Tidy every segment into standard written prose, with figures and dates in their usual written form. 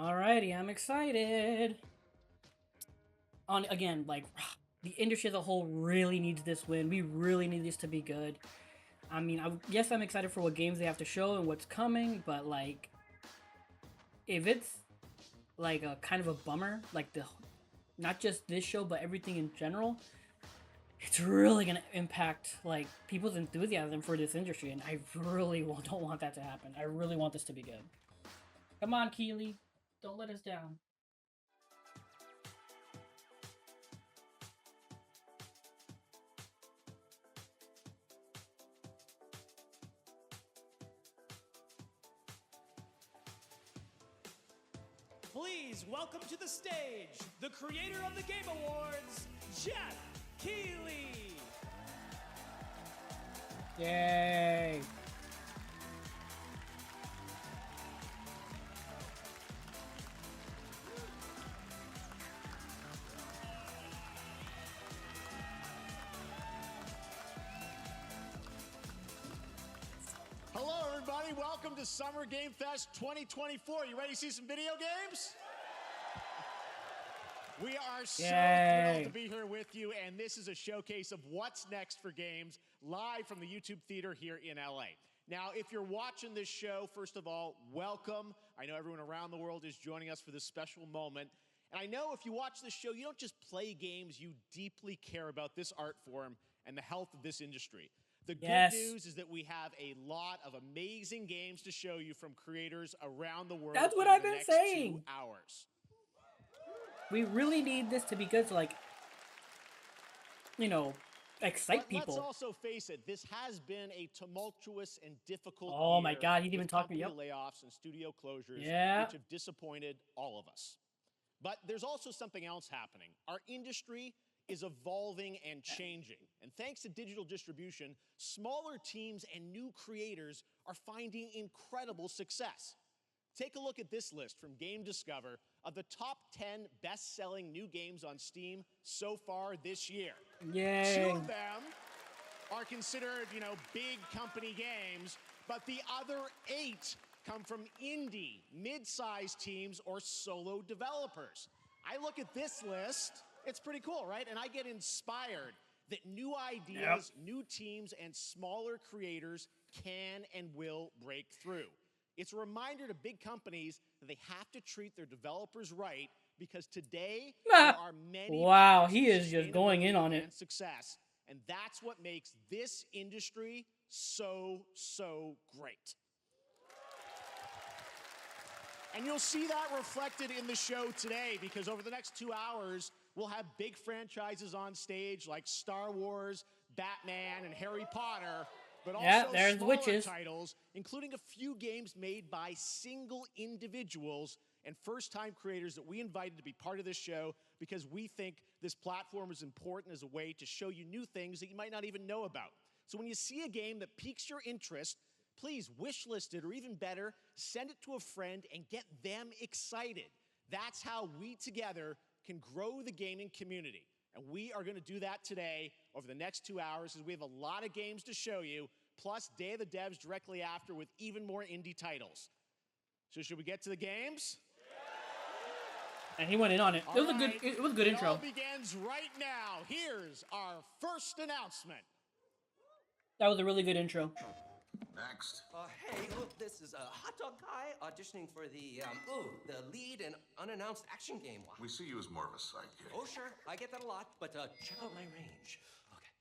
Alrighty, I'm excited. On again, like the industry as a whole really needs this win. We really need this to be good. I mean, yes, I'm excited for what games they have to show and what's coming, but like, if it's like a kind of a bummer, like the not just this show but everything in general, it's really gonna impact like people's enthusiasm for this industry, and I really don't want that to happen. I really want this to be good. Come on, Keely, don't let us down. Please welcome to the stage the creator of the Game Awards, Jeff Keighley. Yay! Hello, everybody. Welcome to Summer Game Fest 2024. You ready to see some video games? We are so thrilled to be here with you, and this is a showcase of what's next for games live from the YouTube Theater here in LA. Now, if you're watching this show, first of all, welcome. I know everyone around the world is joining us for this special moment. And I know if you watch this show, you don't just play games, you deeply care about this art form and the health of this industry. The good news is that we have a lot of amazing games to show you from creators around the world. That's what I've been saying. 2 hours. We really need this to be good to, like, you know, excite people. Let's also face it, this has been a tumultuous and difficult Oh year my God, he didn't even with talk to me. company layoffs and studio closures, which have disappointed all of us. But there's also something else happening. Our industry is evolving and changing. And thanks to digital distribution, smaller teams and new creators are finding incredible success. Take a look at this list from Game Discover of the top 10 best-selling new games on Steam so far this year. Yay. 2 of them are considered, big company games, but the other 8 come from indie, mid-sized teams, or solo developers. I look at this list, it's pretty cool, right? And I get inspired that new ideas, new teams, and smaller creators can and will break through. It's a reminder to big companies that they have to treat their developers right, because today there are many wow, he is just going in on it. Success, and that's what makes this industry so great. And you'll see that reflected in the show today, because over the next 2 hours, we'll have big franchises on stage like Star Wars, Batman, and Harry Potter, but also there's smaller witches. titles, including a few games made by single individuals and first-time creators that we invited to be part of this show, because we think this platform is important as a way to show you new things that you might not even know about. So when you see a game that piques your interest, please wishlist it, or even better, send it to a friend and get them excited. That's how we together can grow the gaming community. And we are going to do that today over the next 2 hours, as we have a lot of games to show you, plus Day of the Devs directly after with even more indie titles. So should we get to the games? And he went in on it. It was a good intro. It all begins right now. Here's our first announcement. That was a really good intro. Next. Hey, look, this is a hot dog guy auditioning for the lead and unannounced action game. We see you as more of a sidekick. Oh, sure, I get that a lot, but check out my range. Okay.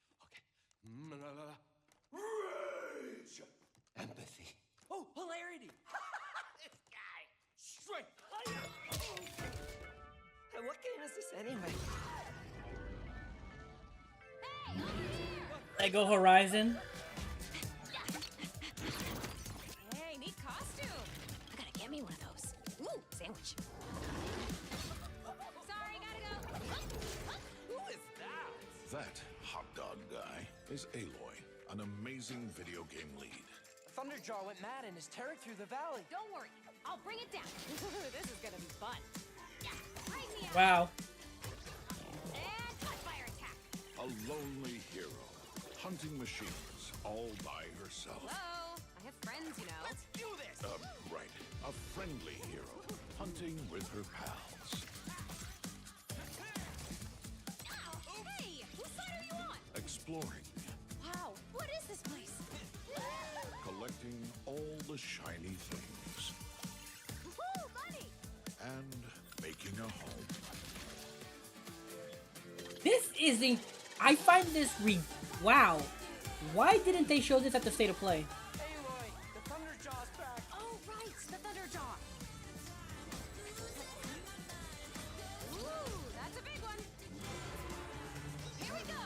Rage! Empathy. Oh, hilarity! This guy! Strength! Hey, what game is this anyway? Lego Horizon. Hey, neat costume. I gotta get me one of those. Ooh, sandwich. Sorry, gotta go. Who is that? That hot dog guy is Aloy, an amazing video game lead. Thunderjaw went mad and is tearing through the valley. Don't worry, I'll bring it down. This is gonna be fun. Yeah, bring me out. Wow. And hot fire attack. A lonely hero, hunting machines all by herself. Hello, I have friends, you know. Let's do this! Right, a friendly hero, hunting playing with her pals, Hey, whose side are you on? exploring, Wow, what is this place? collecting all the shiny things, Woo, money! and making a home. This isn't. I find this wow. Why didn't they show this at the State of Play? Aloy, the Thunderjaw's back. Oh, right, the Thunderjaw. Ooh, that's a big one. Here we go.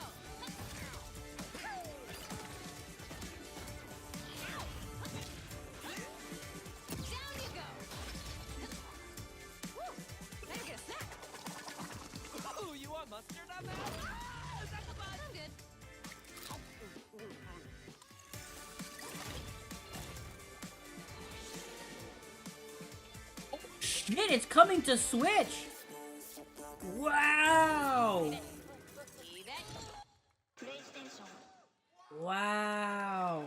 Down you go. Woo, better get a snack. Oh, you want mustard on that? Is that the bud? I'm good. Shit, it's coming to Switch! Wow! Leave it. Wow!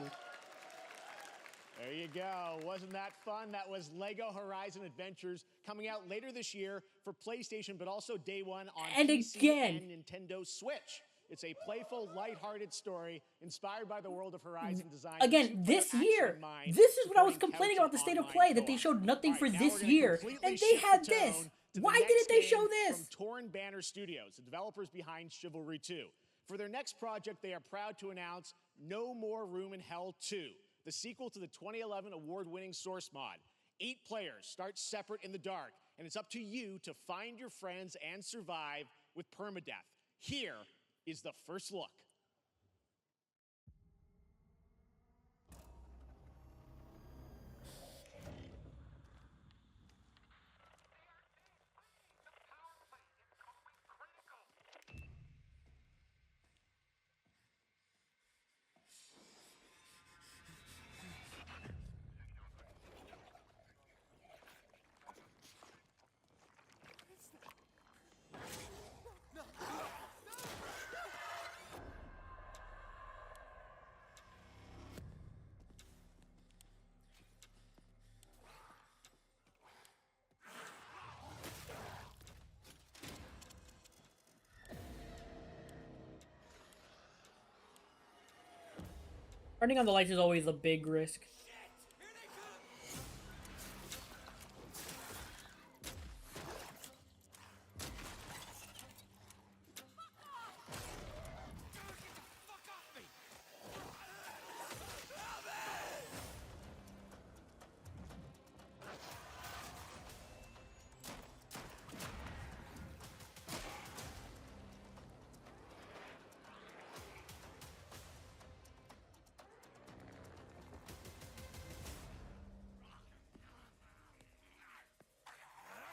There you go. Wasn't that fun? That was Lego Horizon Adventures coming out later this year for PlayStation, but also day one on And PC again. and Nintendo Switch. It's a playful, lighthearted story inspired by the world of Horizon design. Again, this year, this is what I was complaining about the State of Play, that they showed nothing for this year, and they had this. Why didn't they show this? From Torn Banner Studios, the developers behind Chivalry 2. For their next project, they are proud to announce No More Room in Hell 2, the sequel to the 2011 award-winning Source mod. 8 players start separate in the dark, and it's up to you to find your friends and survive with permadeath. Here is the first look. Turning on the lights is always a big risk.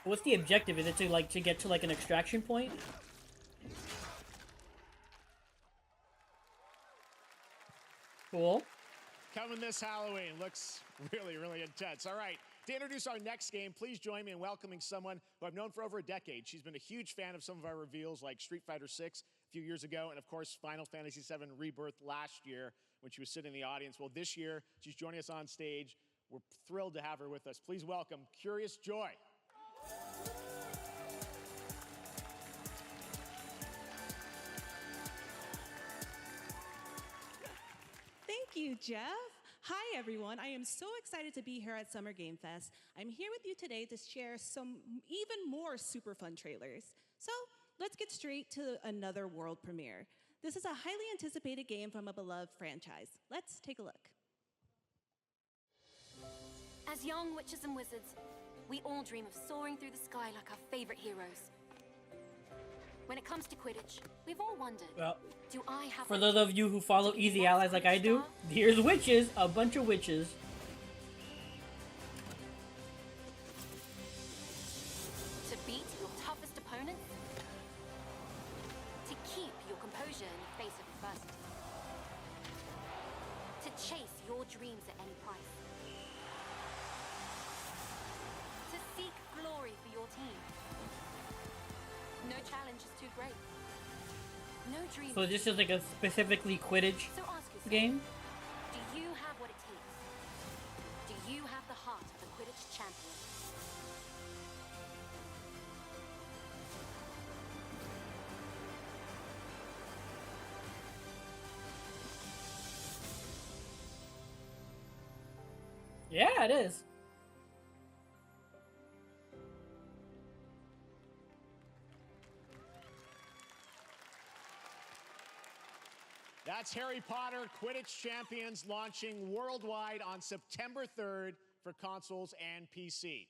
What's the objective? Is it to get to an extraction point? Cool. Coming this Halloween. Looks really, really intense. All right, to introduce our next game, please join me in welcoming someone who I've known for over a decade. She's been a huge fan of some of our reveals like Street Fighter 6 a few years ago, and of course, Final Fantasy 7 Rebirth last year when she was sitting in the audience. Well, this year, she's joining us on stage. We're thrilled to have her with us. Please welcome Curious Joy. Thank you, Jeff. Hi, everyone. I am so excited to be here at Summer Game Fest. I'm here with you today to share some even more super fun trailers. So let's get straight to another world premiere. This is a highly anticipated game from a beloved franchise. Let's take a look. As young witches and wizards, we all dream of soaring through the sky like our favorite heroes. When it comes to Quidditch, we've all wondered, Well, do I have for those of you who follow Easy Allies like I do, here's witches, a bunch of witches. to beat your toughest opponents? To keep your composure in the face of adversity? To chase your dreams at any price? To seek glory for your team? No challenge is too great. No dream. So this is like a specifically Quidditch So ask yourself, game. do you have what it takes? Do you have the heart of a Quidditch champion? Yeah, it is. That's Harry Potter Quidditch Champions launching worldwide on September 3rd for consoles and PC.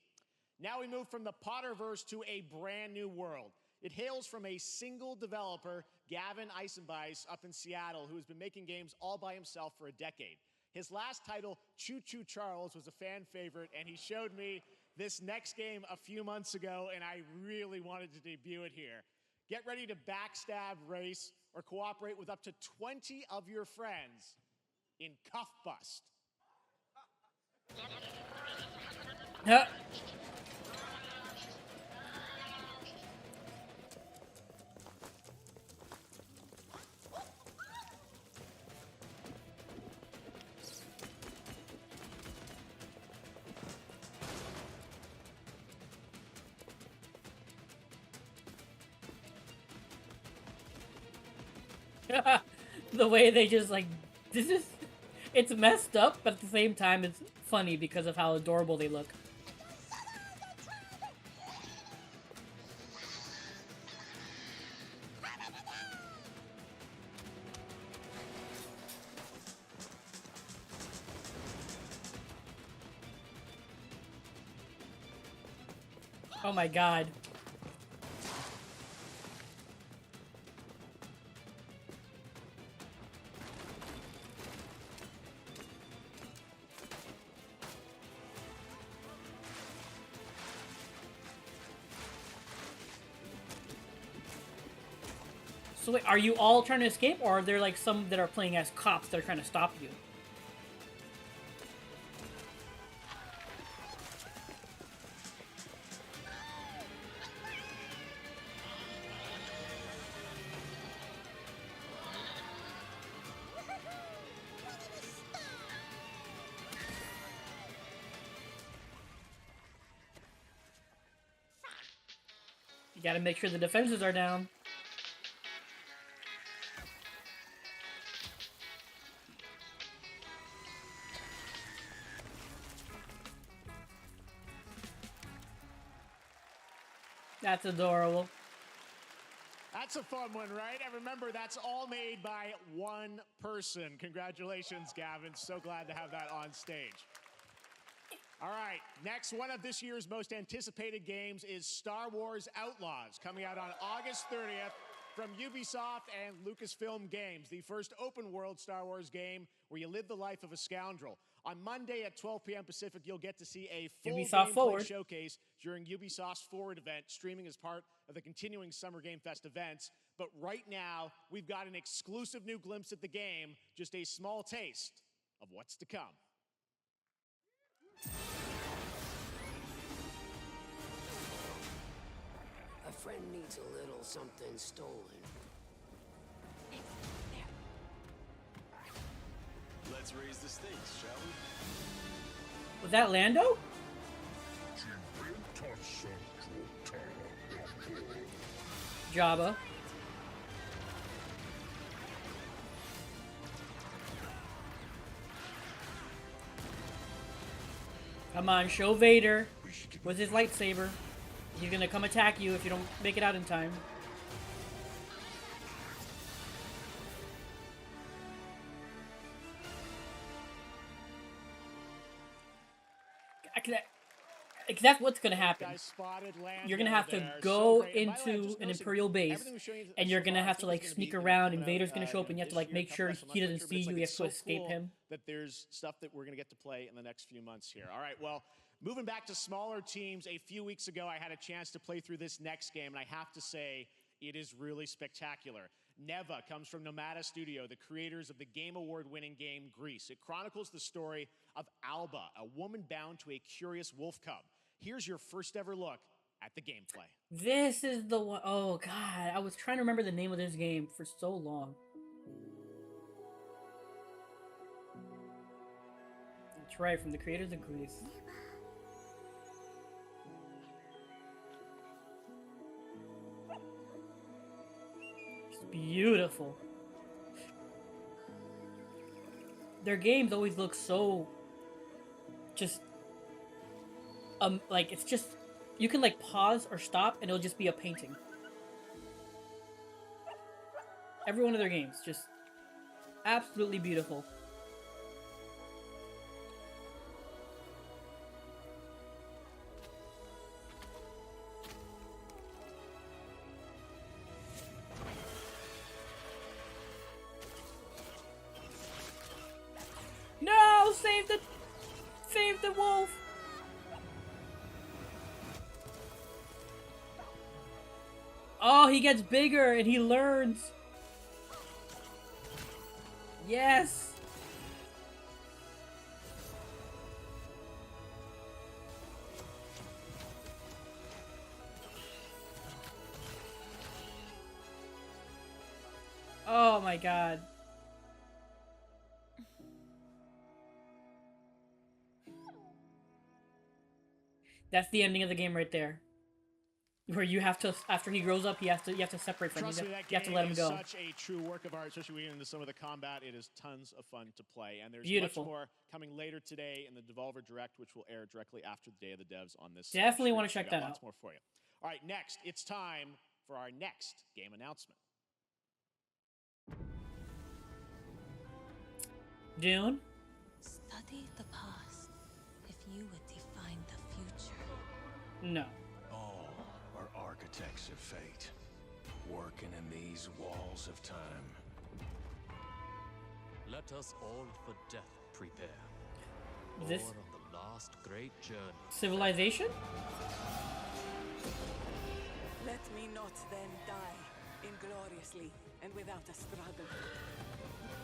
Now we move from the Potterverse to a brand new world. It hails from a single developer, Gavin Eisenbeis, up in Seattle, who has been making games all by himself for a decade. His last title, Choo Choo Charles, was a fan favorite, and he showed me this next game a few months ago, and I really wanted to debut it here. Get ready to backstab, race, or cooperate with up to 20 of your friends in Cuff Bust. Yeah. The way they just like this is it's messed up, but at the same time it's funny because of how adorable they look. Oh my god. So wait, are you all trying to escape, or are there like some that are playing as cops that are trying to stop you? You gotta make sure the defenses are down. That's adorable. That's a fun one, right? And remember, that's all made by one person. Congratulations, Gavin. So glad to have that on stage. All right, next one of this year's most anticipated games is Star Wars Outlaws, coming out on August 30th from Ubisoft and Lucasfilm Games, the first open-world Star Wars game where you live the life of a scoundrel. On Monday at 12 p.m. Pacific, you'll get to see a full Ubisoft gameplay Forward showcase during Ubisoft's Forward event, streaming as part of the continuing Summer Game Fest events. But right now, we've got an exclusive new glimpse at the game, just a small taste of what's to come. A friend needs a little something stolen. Let's raise the stakes, shall we? Was that Lando? Jabba. Come on, show Vader with his lightsaber. He's gonna come attack you if you don't make it out in time. That's what's gonna happen. You're gonna have to go into an Imperial base, and you're gonna have to like sneak around, and Vader's gonna show up, and you have to like make sure he doesn't see you. You have to escape him. That there's stuff that we're gonna get to play in the next few months here. All right, well, moving back to smaller teams, a few weeks ago I had a chance to play through this next game, and I have to say, it is really spectacular. Neva comes from Nomada Studio, the creators of the Game Award-winning game Grease. It chronicles the story of Alba, a woman bound to a curious wolf cub. Here's your first ever look at the gameplay. This is the one. Oh god, I was trying to remember the name of this game for so long. That's right, from the creators of Grease. It's beautiful. Their games always look so just like it's just you can like pause or stop and it'll just be a painting. Every one of their games just absolutely beautiful. No, save the wolf. Oh, he gets bigger and he learns. Yes. Oh my god. That's the ending of the game right there. Where you have to, after he grows up, you have to separate from him. Trust me, that You have to game let him is go. such a true work of art, especially when we get into some of the combat. It is tons of fun to play, and there's Beautiful. much more coming later today in the Devolver Direct, which will air directly after the Day of the Devs on this. Definitely stream. want to check We got that lots out. more for you. All right, next, it's time for our next game announcement. Dune. Study the past if you would define the future. No. All are architects of fate, working in these walls of time. Let us all for death prepare. This Or on the last great journey. Civilization? Let me not then die ingloriously and without a struggle.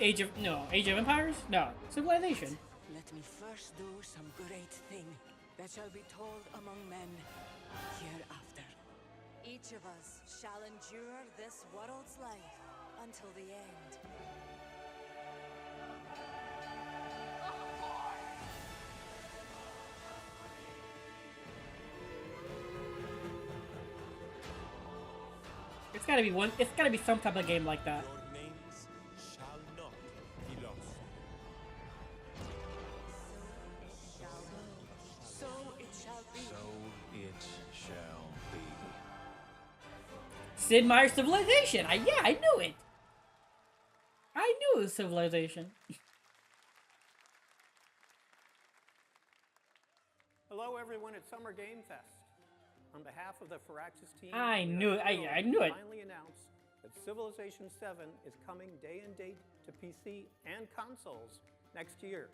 Age of Empires? No. Civilization. Let me first do some great thing that shall be told among men hereafter. Each of us shall endure this world's life until the end. It's gotta be some type of game like that. Your names shall not be lost. So it shall be. So it shall be. Sid Meier's Civilization. I knew it. I knew it was Civilization. Hello, everyone at Summer Game Fest. On behalf of the Firaxis team, I we knew are it. thrilled I knew to it. finally announce that Civilization 7 is coming day and date to PC and consoles next year.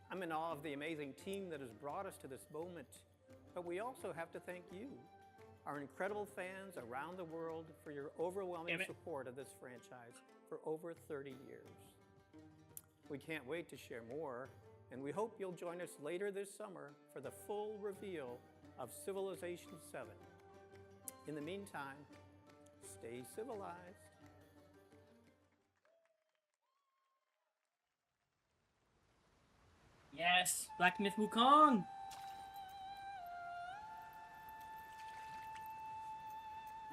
I'm in awe of the amazing team that has brought us to this moment, but we also have to thank you, our incredible fans around the world, for your overwhelming support of this franchise for over 30 years. We can't wait to share more, and we hope you'll join us later this summer for the full reveal of Civilization 7. In the meantime, stay civilized. Yes, Black Myth Wukong.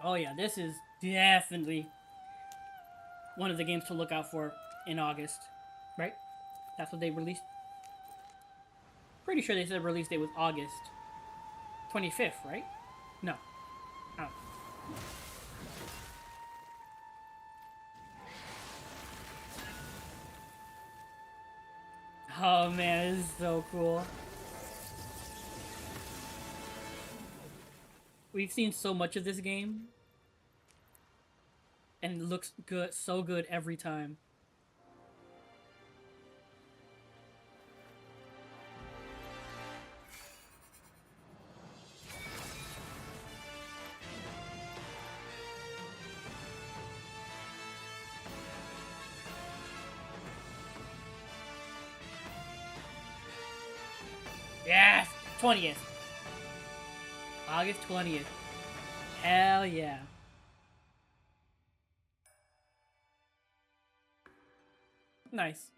Oh yeah, this is definitely one of the games to look out for in August, right? That's what they released. Pretty sure they said release date was August 25th, right? No. Oh. Oh man, this is so cool. We've seen so much of this game, and it looks good, so good every time. Yes! 20th. August 20th. Hell yeah. Nice.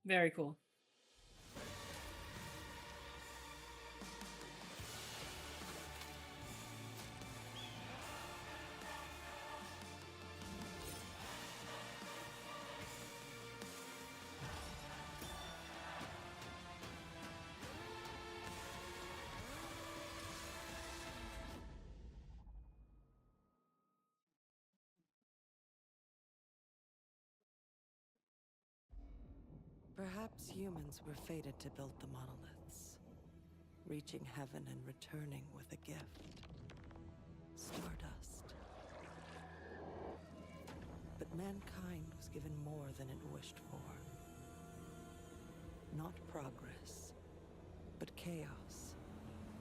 Very cool. Perhaps humans were fated to build the monoliths, reaching heaven and returning with a gift. Stardust. But mankind was given more than it wished for. Not progress, but chaos.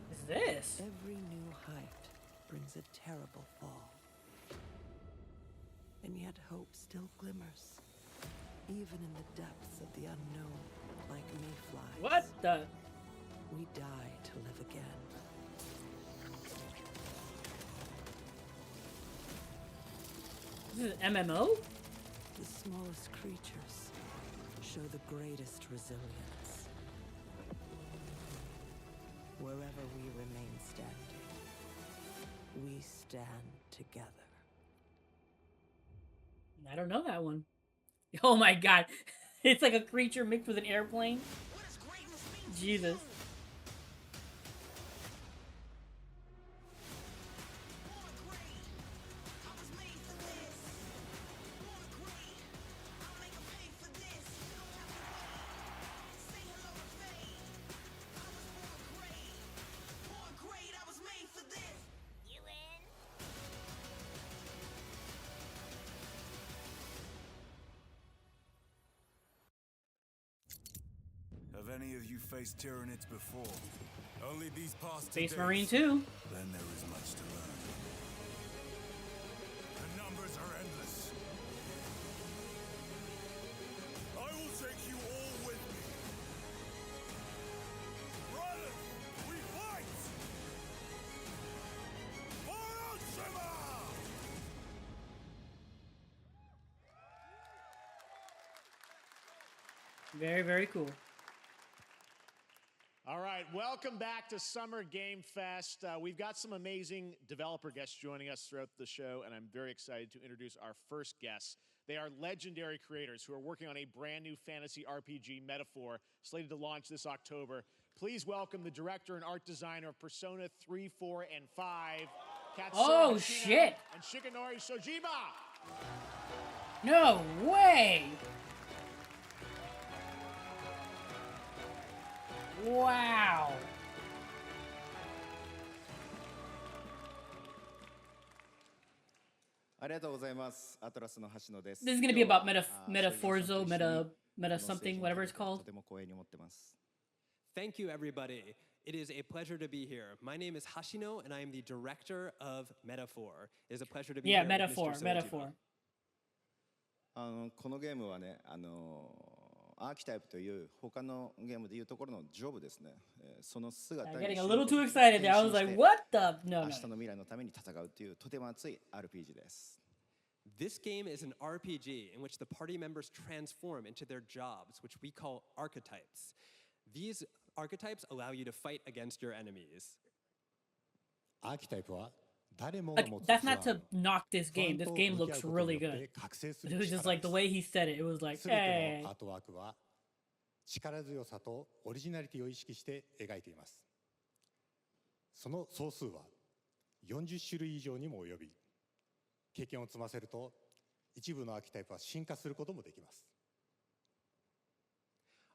What is this? Every new height brings a terrible fall. And yet hope still glimmers, even in the depths of the unknown, like mayflies. What the? We die to live again. This is an MMO? The smallest creatures show the greatest resilience. Wherever we remain standing, we stand together. I don't know that one. Oh my god. It's like a creature mixed with an airplane. Jesus. Have any of you faced Tyranids before? Only these past Space days? Marine too. Then there is much to learn. The numbers are endless. I will take you all with me. Brothers, we fight! For Oshima! Very, very cool. All right, welcome back to Summer Game Fest. We've got some amazing developer guests joining us throughout the show, and I'm very excited to introduce our first guests. They are legendary creators who are working on a brand new fantasy RPG, Metaphor, slated to launch this October. Please welcome the director and art designer of Persona 3, 4, and 5, Katsura Oh, Hashino shit. and Shikanori Sojima. No way! Wow. This is going to be about metaphorzo, meta something, whatever it's called. Thank you, everybody. It is a pleasure to be here. My name is Hashino, and I am the director of Metaphor. It is a pleasure to be here. Yeah, Metaphor, Metaphor. このゲームはね、アーキタイプという他のゲームでいうところのジョブですね。その姿に Getting a little too excited there. I was like, what the? No, 明日の未来のために戦うというとても熱い RPG です。This game is an RPG in which the party members transform into their jobs, which we call archetypes. These archetypes allow you to fight against your enemies. アーキタイプは Like, that's not to knock this game. This game looks really good. It was just like the way he said it. It was like, hey. アートワークは力強さとオリジナリティを意識して描いています。その総数は40種類以上にも及び、経験を積ませると一部のアーキタイプは進化することもできます。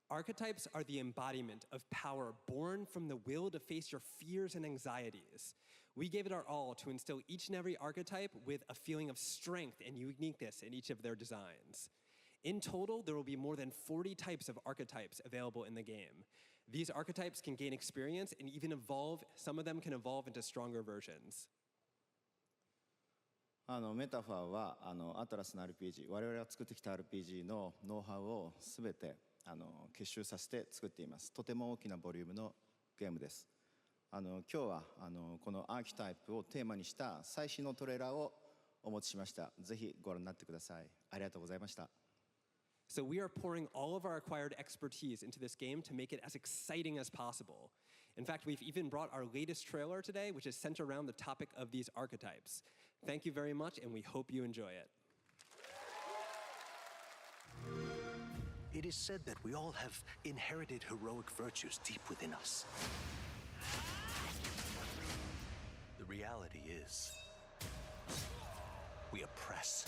Archetypes are the embodiment of power born from the will to face your fears and anxieties. We gave it our all to instill each and every archetype with a feeling of strength and uniqueness in each of their designs. In total, there will be more than 40 types of archetypes available in the game. These archetypes can gain experience and even evolve. Some of them can evolve into stronger versions. メタファーはアトラスの RPG、我々が作ってきた RPG のノウハウをすべて結集させて作っています。とても大きなボリュームのゲームです。今日はこのアーキタイプをテーマにした最新のトレーラーをお持ちしました。ぜひご覧になってください。ありがとうございました。So we are pouring all of our acquired expertise into this game to make it as exciting as possible. In fact, we've even brought our latest trailer today, which is centered around the topic of these archetypes. Thank you very much, and we hope you enjoy it. It is said that we all have inherited heroic virtues deep within us. The reality is, we oppress,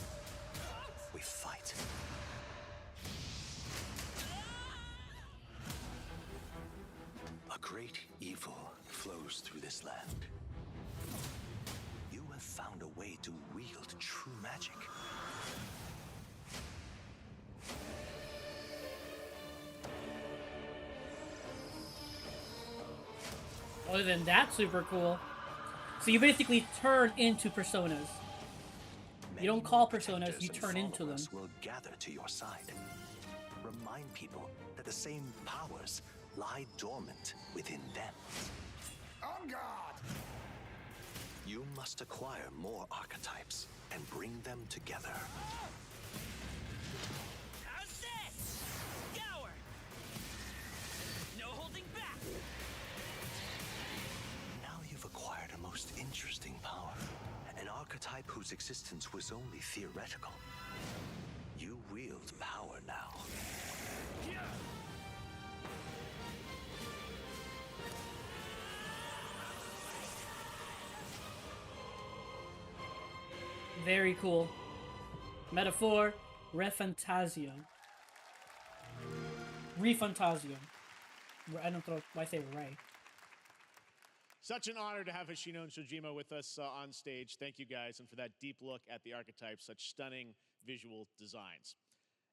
we fight. great evil flows through this land. You have found a way to wield true magic. Other than that, super cool. So you basically turn into personas. You don't call personas, you turn into them. Will gather to your side. Remind people that the same powers lie dormant within them. On guard! You must acquire more archetypes and bring them together. How's this? Scour! No holding back! Now you've acquired a most interesting power. An archetype whose existence was only theoretical. You wield power now. Very cool. Metaphor, Refantasio. Refantasio. I don't know why I say Ray. Such an honor to have Hoshino and Shojima with us on stage. Thank you guys, and for that deep look at the archetypes, such stunning visual designs.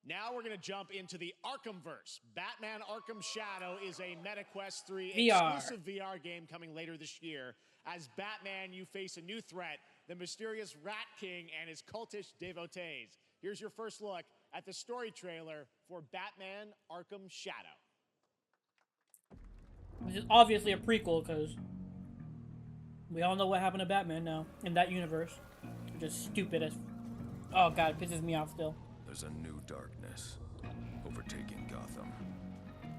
Now we're going to jump into the Arkhamverse. Batman Arkham Shadow is a MetaQuest 3 VR. exclusive VR game coming later this year. As Batman, you face a new threat, the mysterious Rat King and his cultish devotees. Here's your first look at the story trailer for Batman Arkham Shadow. This is obviously a prequel, because we all know what happened to Batman now, in that universe. Just stupid as... Oh god, it pisses me off still. There's a new darkness overtaking Gotham,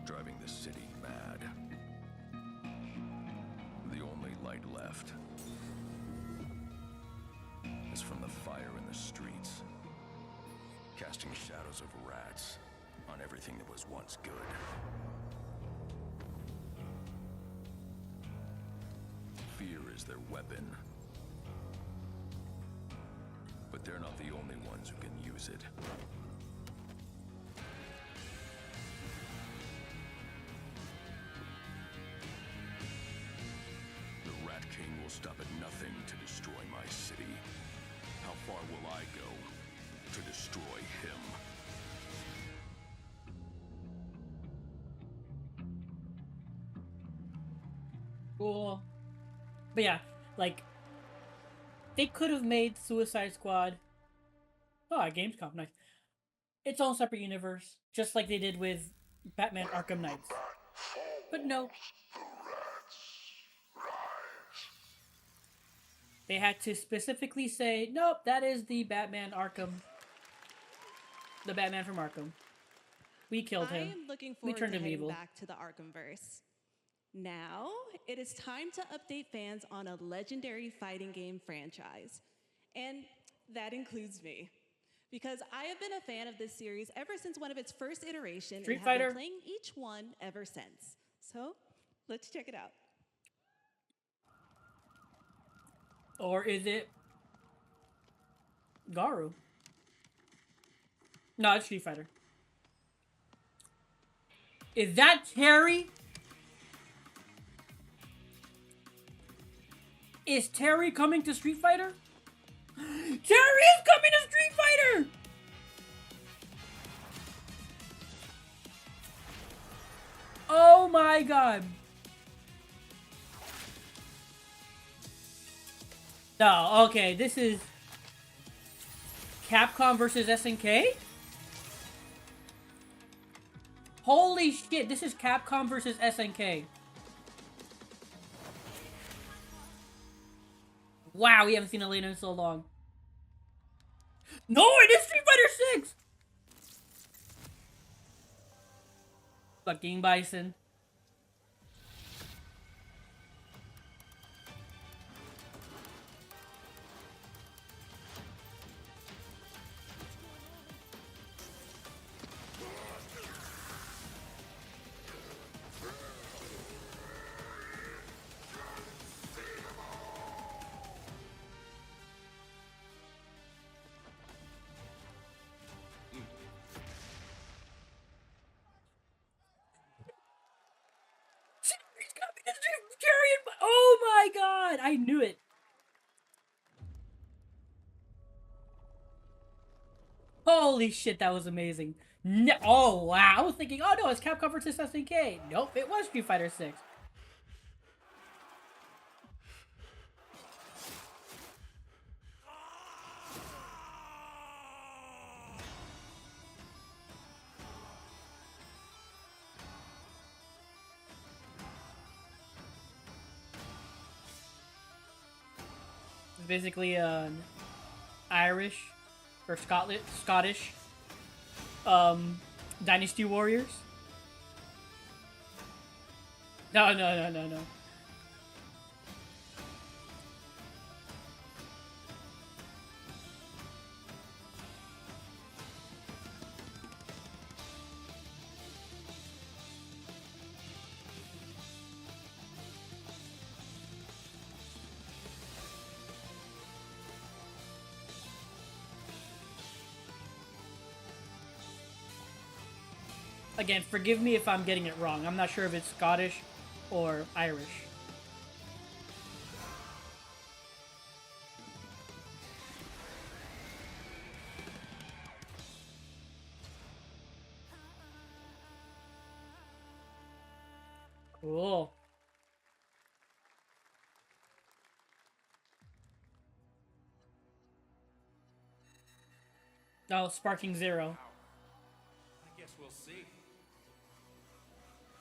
driving the city mad. The only light left is from the fire in the streets, casting shadows of rats on everything that was once good. Fear is their weapon, but they're not the only ones who can use it. The Rat King will stop at nothing to destroy my city. How far will I go to destroy him? Cool. But yeah, like, they could have made Suicide Squad... Oh, Gamescom, nice. Its own separate universe, just like they did with Batman Arkham Knights. But no. They had to specifically say, nope, that is the Batman Arkham. The Batman from Arkham. We killed him. I am looking We forward turned to him heading evil. back to the Arkhamverse. Now, it is time to update fans on a legendary fighting game franchise. And that includes me. Because I have been a fan of this series ever since one of its first iterations Street and have Fighter. been playing each one ever since. So, let's check it out. Or is it Garu? No, it's Street Fighter. Is that Terry? Is Terry coming to Street Fighter? Terry is coming to Street Fighter! Oh my god. No, okay, this is Capcom versus SNK? Holy shit, this is Capcom versus SNK. Wow, we haven't seen Elena in so long. No, it is Street Fighter 6! Fucking Bison. it! I knew it! Holy shit, that was amazing. No, oh, wow. I was thinking, oh no, it's Capcom vs. SNK. Nope, it was Street Fighter 6. It's basically an Irish or Scottish Dynasty Warriors. No. Again, forgive me if I'm getting it wrong. I'm not sure if it's Scottish or Irish. Cool. Oh, Sparking Zero. I guess we'll see.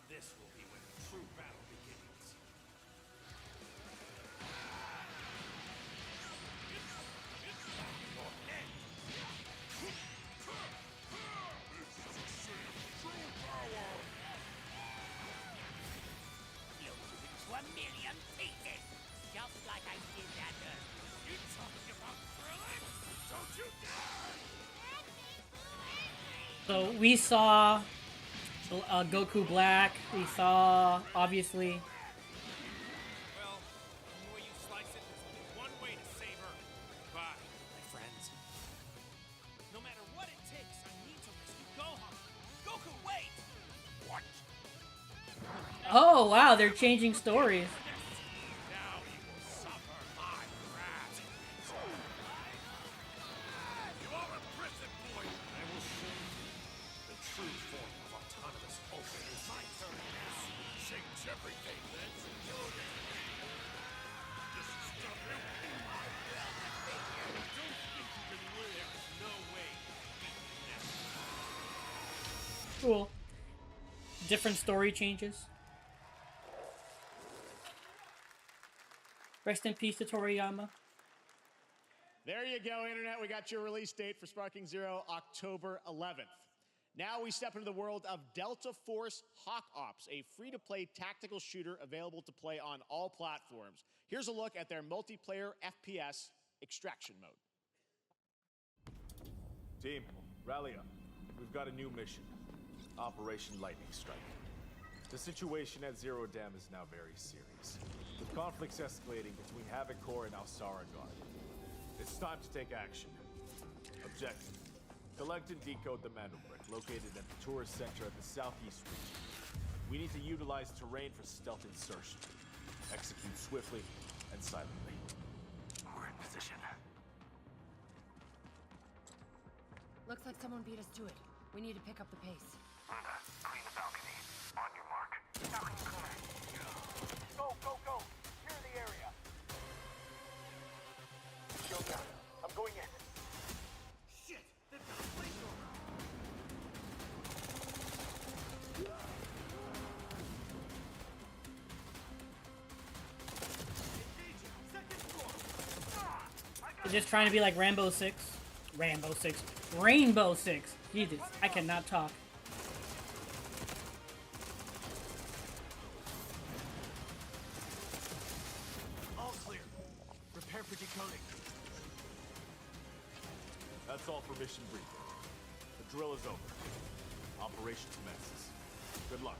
This will be when the true battle begins. You'll move into a million pieces, just like I did that earlier. You talking about thrilling? Don't you dare! So we saw Goku Black. We saw, obviously, Well, the way you slice it, there's only one way to save her. Goodbye, my friends. No matter what it takes, I need to rescue Gohan. Goku, wait! What? oh wow, they're changing stories. Now you will suffer my wrath. You are a prison boy. I will show you the true form of autonomous open. It's my turn now. Change everything, then. This is nothing. I don't think you can win. There's no way beating this. Cool. Different story changes. Rest in peace to Toriyama. There you go, Internet. We got your release date for Sparking Zero, October 11th. Now we step into the world of Delta Force Hawk Ops, a free-to-play tactical shooter available to play on all platforms. Here's a look at their multiplayer FPS extraction mode. Team, rally up. We've got a new mission. Operation Lightning Strike. The situation at Zero Dam is now very serious, with conflicts escalating between Havoc Corps and Alsara Guard. It's time to take action. Objective: collect and decode the Mandel Brick, located at the tourist center of the southeast region. We need to utilize terrain for stealth insertion. Execute swiftly and silently. We're in position. Looks like someone beat us to it. We need to pick up the pace. Linda, clean the balcony. On your mark. Balcony clear. Go, go, go! Clear the area. Shield down. I'm going in. Shit! They've got a flamethrower! They're just trying to be like Rambo 6. Rambo 6. Rainbow 6. Jesus, I cannot talk. All clear. Prepare for decoding. That's all for mission briefing. The drill is over. Operation commences. Good luck.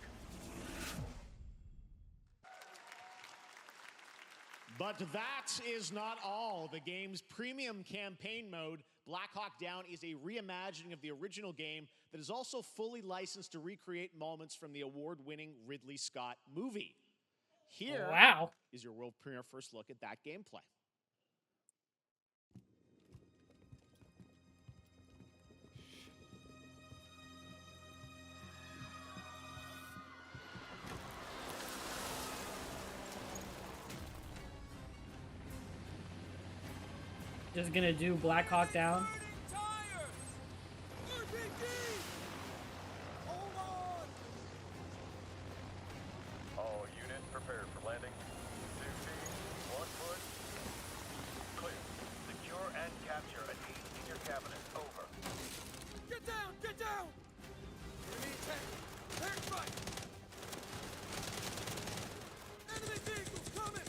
But that is not all. The game's premium campaign mode, Black Hawk Down, is a reimagining of the original game that is also fully licensed to recreate moments from the award-winning Ridley Scott movie. Here wow. is your world premiere first look at that gameplay. Just gonna do Black Hawk Down. All units prepared for landing. 2 teams, 1 foot. Clear. Secure and capture a team in your cabinet. Over. Get down! Get down! Enemy attack! Air strike! Enemy vehicles coming!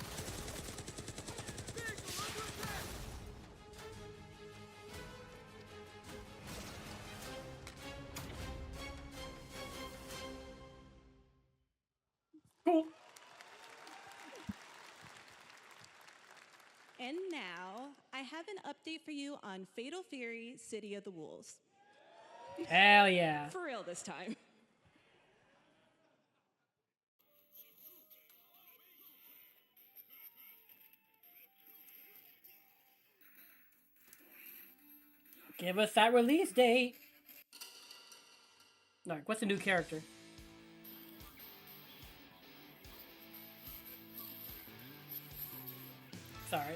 Vehicle under attack! Cool. And now, I have an update for you on Fatal Fury City of the Wolves. Hell yeah. For real this time. Give us that release date. Like, what's the new character? Sorry.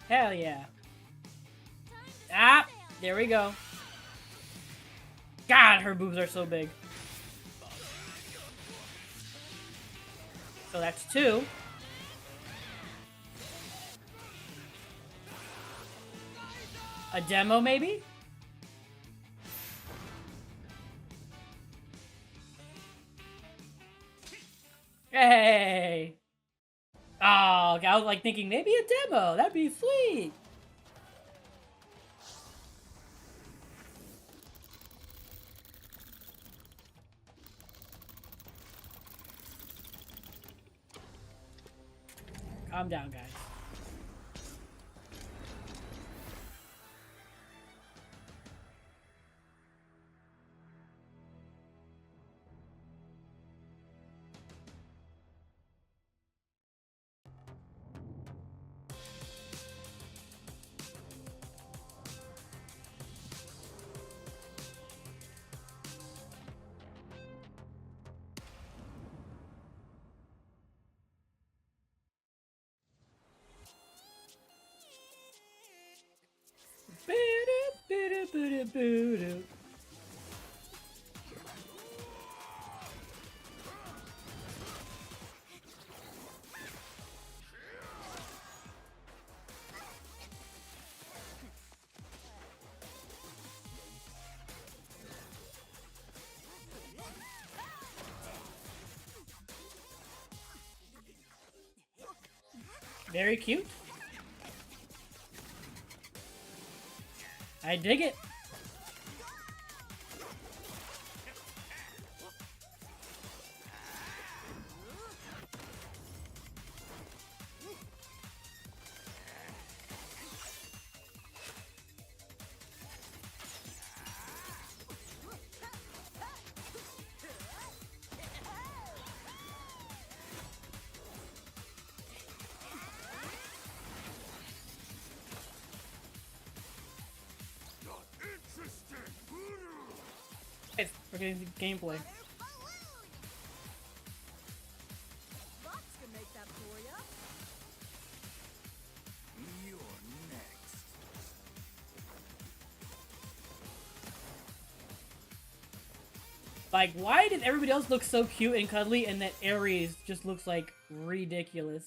Hell yeah. Ah, there we go. God, her boobs are so big. So that's 2. A demo, maybe? Hey! Oh, I was like thinking maybe a demo. That'd be sweet. Calm down, guys. Very cute. I dig it. Guys, we're getting the gameplay. Box can make that for ya. You're next. Like, why did everybody else look so cute and cuddly and that Ares just looks like ridiculous?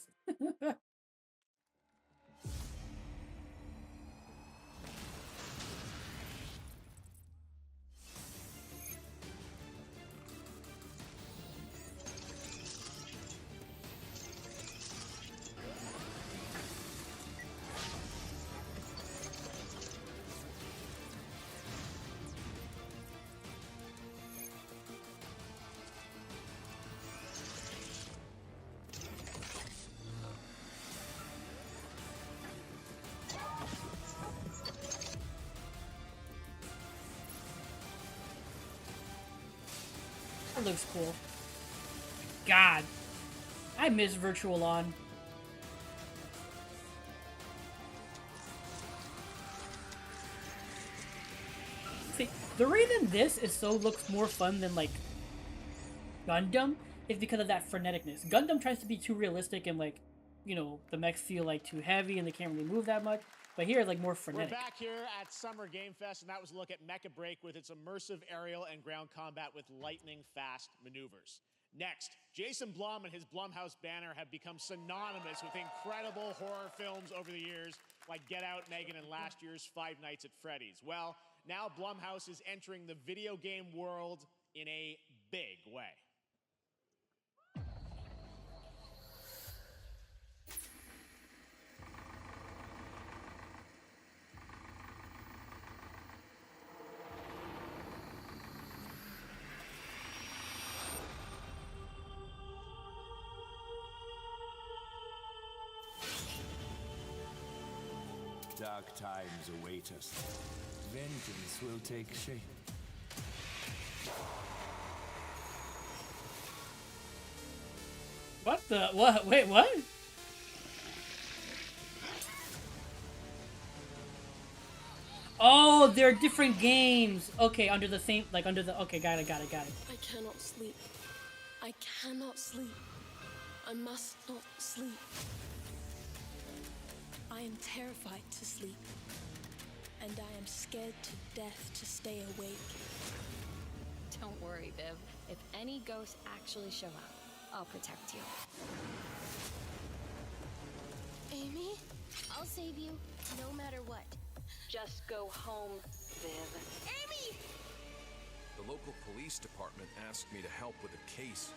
looks cool. God, I miss Virtual On. See, the reason this looks more fun than like Gundam is because of that freneticness. Gundam tries to be too realistic and like, you know, the mechs feel like too heavy and they can't really move that much. But here, it's like more frenetic. We're back here at Summer Game Fest, and that was a look at Mecha Break with its immersive aerial and ground combat with lightning-fast maneuvers. Next, Jason Blum and his Blumhouse banner have become synonymous with incredible horror films over the years, like Get Out, Megan, and last year's Five Nights at Freddy's. Well, now Blumhouse is entering the video game world in a big way. Dark times await us. Vengeance will take shape. What the? What? Wait, what? Oh, they're different games. Okay, under the same, like under the. Okay, got it. I cannot sleep. I cannot sleep. I must not sleep. I am terrified to sleep, and I am scared to death to stay awake. Don't worry, Viv. If any ghosts actually show up, I'll protect you. Amy? I'll save you, no matter what. Just go home, Viv. Amy! The local police department asked me to help with a case.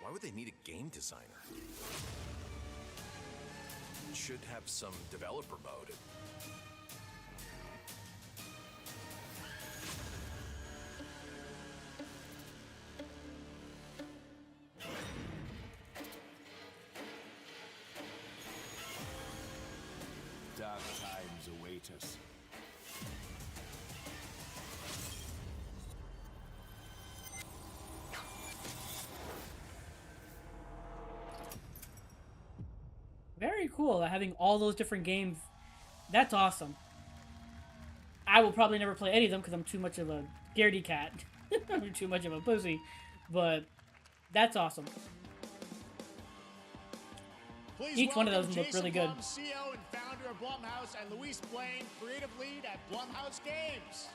Why would they need a game designer? Should have some developer mode. Dark times await us. Very cool having all those different games. That's awesome. I will probably never play any of them because I'm too much of a scaredy cat. I'm too much of a pussy. But that's awesome. Please Each one of those welcome look really Jason good. Blum, CEO and founder of Blumhouse, and Luis Blaine, creative lead at Blumhouse Games.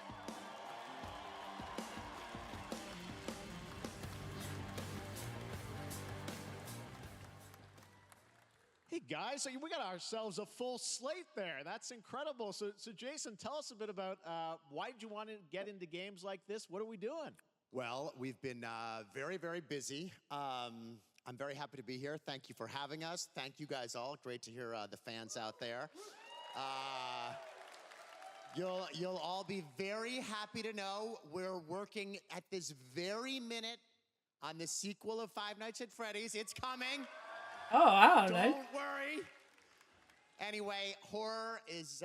Hey guys, so we got ourselves a full slate there. That's incredible. So Jason, tell us a bit about why did you want to get into games like this? What are we doing? Well, we've been very, very busy. I'm very happy to be here. Thank you for having us. Thank you guys all. Great to hear the fans out there. You'll all be very happy to know we're working at this very minute on the sequel of Five Nights at Freddy's. It's coming. Oh, wow. Don't Nice. worry. Anyway, horror is,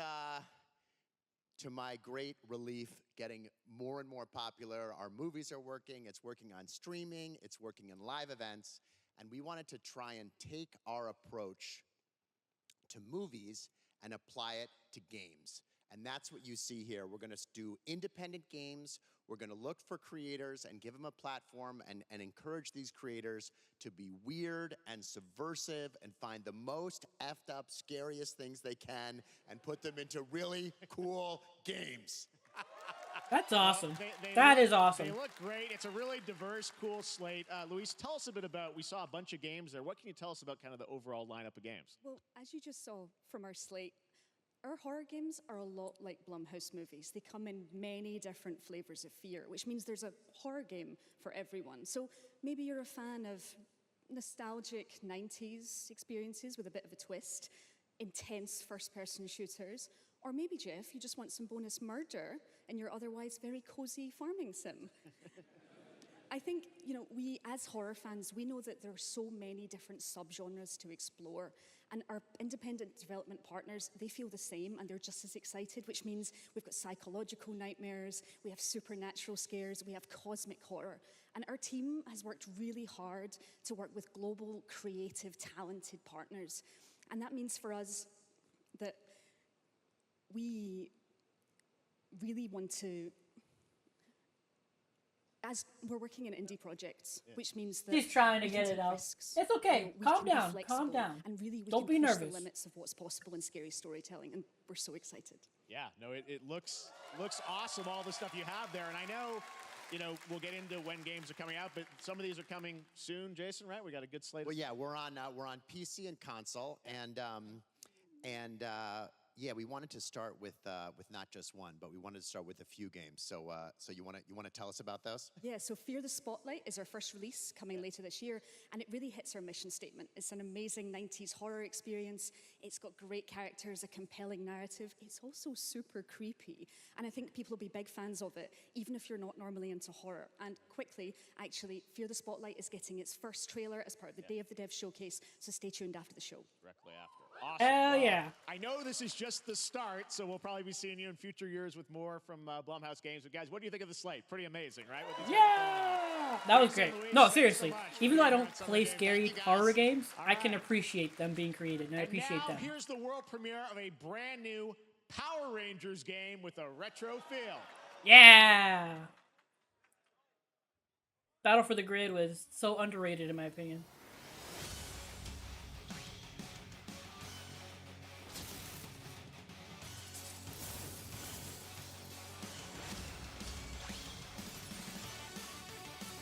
to my great relief, getting more and more popular. Our movies are working. It's working on streaming. It's working in live events. And we wanted to try and take our approach to movies and apply it to games. And that's what you see here. We're going to do independent games. We're going to look for creators and give them a platform and encourage these creators to be weird and subversive and find the most effed up, scariest things they can and put them into really cool games. That's awesome. Well, That is awesome. They look great. It's a really diverse, cool slate. Luis, tell us a bit about, we saw a bunch of games there. What can you tell us about kind of the overall lineup of games? Well, as you just saw from our slate, our horror games are a lot like Blumhouse movies. They come in many different flavors of fear, which means there's a horror game for everyone. So maybe you're a fan of nostalgic 90s experiences with a bit of a twist, intense first-person shooters, or maybe, Jeff, you just want some bonus murder in your otherwise very cozy farming sim. I think, you know, we as horror fans, we know that there are so many different subgenres to explore. And our independent development partners, they feel the same and they're just as excited, which means we've got psychological nightmares, we have supernatural scares, we have cosmic horror. And our team has worked really hard to work with global, creative, talented partners. And that means for us that we really want to, as we're working in indie projects, which means that He's trying to we can get it take out. risks, It's okay. you know, we Calm can be down. Calm flexible, down. and really we Don't can be push nervous. the limits of what's possible in scary storytelling, and we're so excited. Yeah, no, it looks awesome, all the stuff you have there. And I know, you know, we'll get into when games are coming out, but some of these are coming soon, Jason, right? We got a good slate. Well, yeah, we're on PC and console, and yeah, we wanted to start with not just one, but we wanted to start with a few games. So you want to tell us about those? Yeah, so Fear the Spotlight is our first release coming later this year, and it really hits our mission statement. It's an amazing 90s horror experience. It's got great characters, a compelling narrative. It's also super creepy, and I think people will be big fans of it, even if you're not normally into horror. And quickly, actually, Fear the Spotlight is getting its first trailer as part of the Day of the Dev showcase, so stay tuned after the show. Directly after. Awesome. Hell Well, yeah. I know this is just the start, so we'll probably be seeing you in future years with more from Blumhouse Games. But guys, what do you think of the slate? Pretty amazing, right? With these Yeah! That was Jason, great. Luis, No, thanks so seriously. much Even for though I being here don't on Summer play Game. scary Thank you, guys. horror games, All I can right. appreciate them being created, and I appreciate now, them. here's the world premiere of a brand new Power Rangers game with a retro feel. Yeah! Battle for the Grid was so underrated, in my opinion.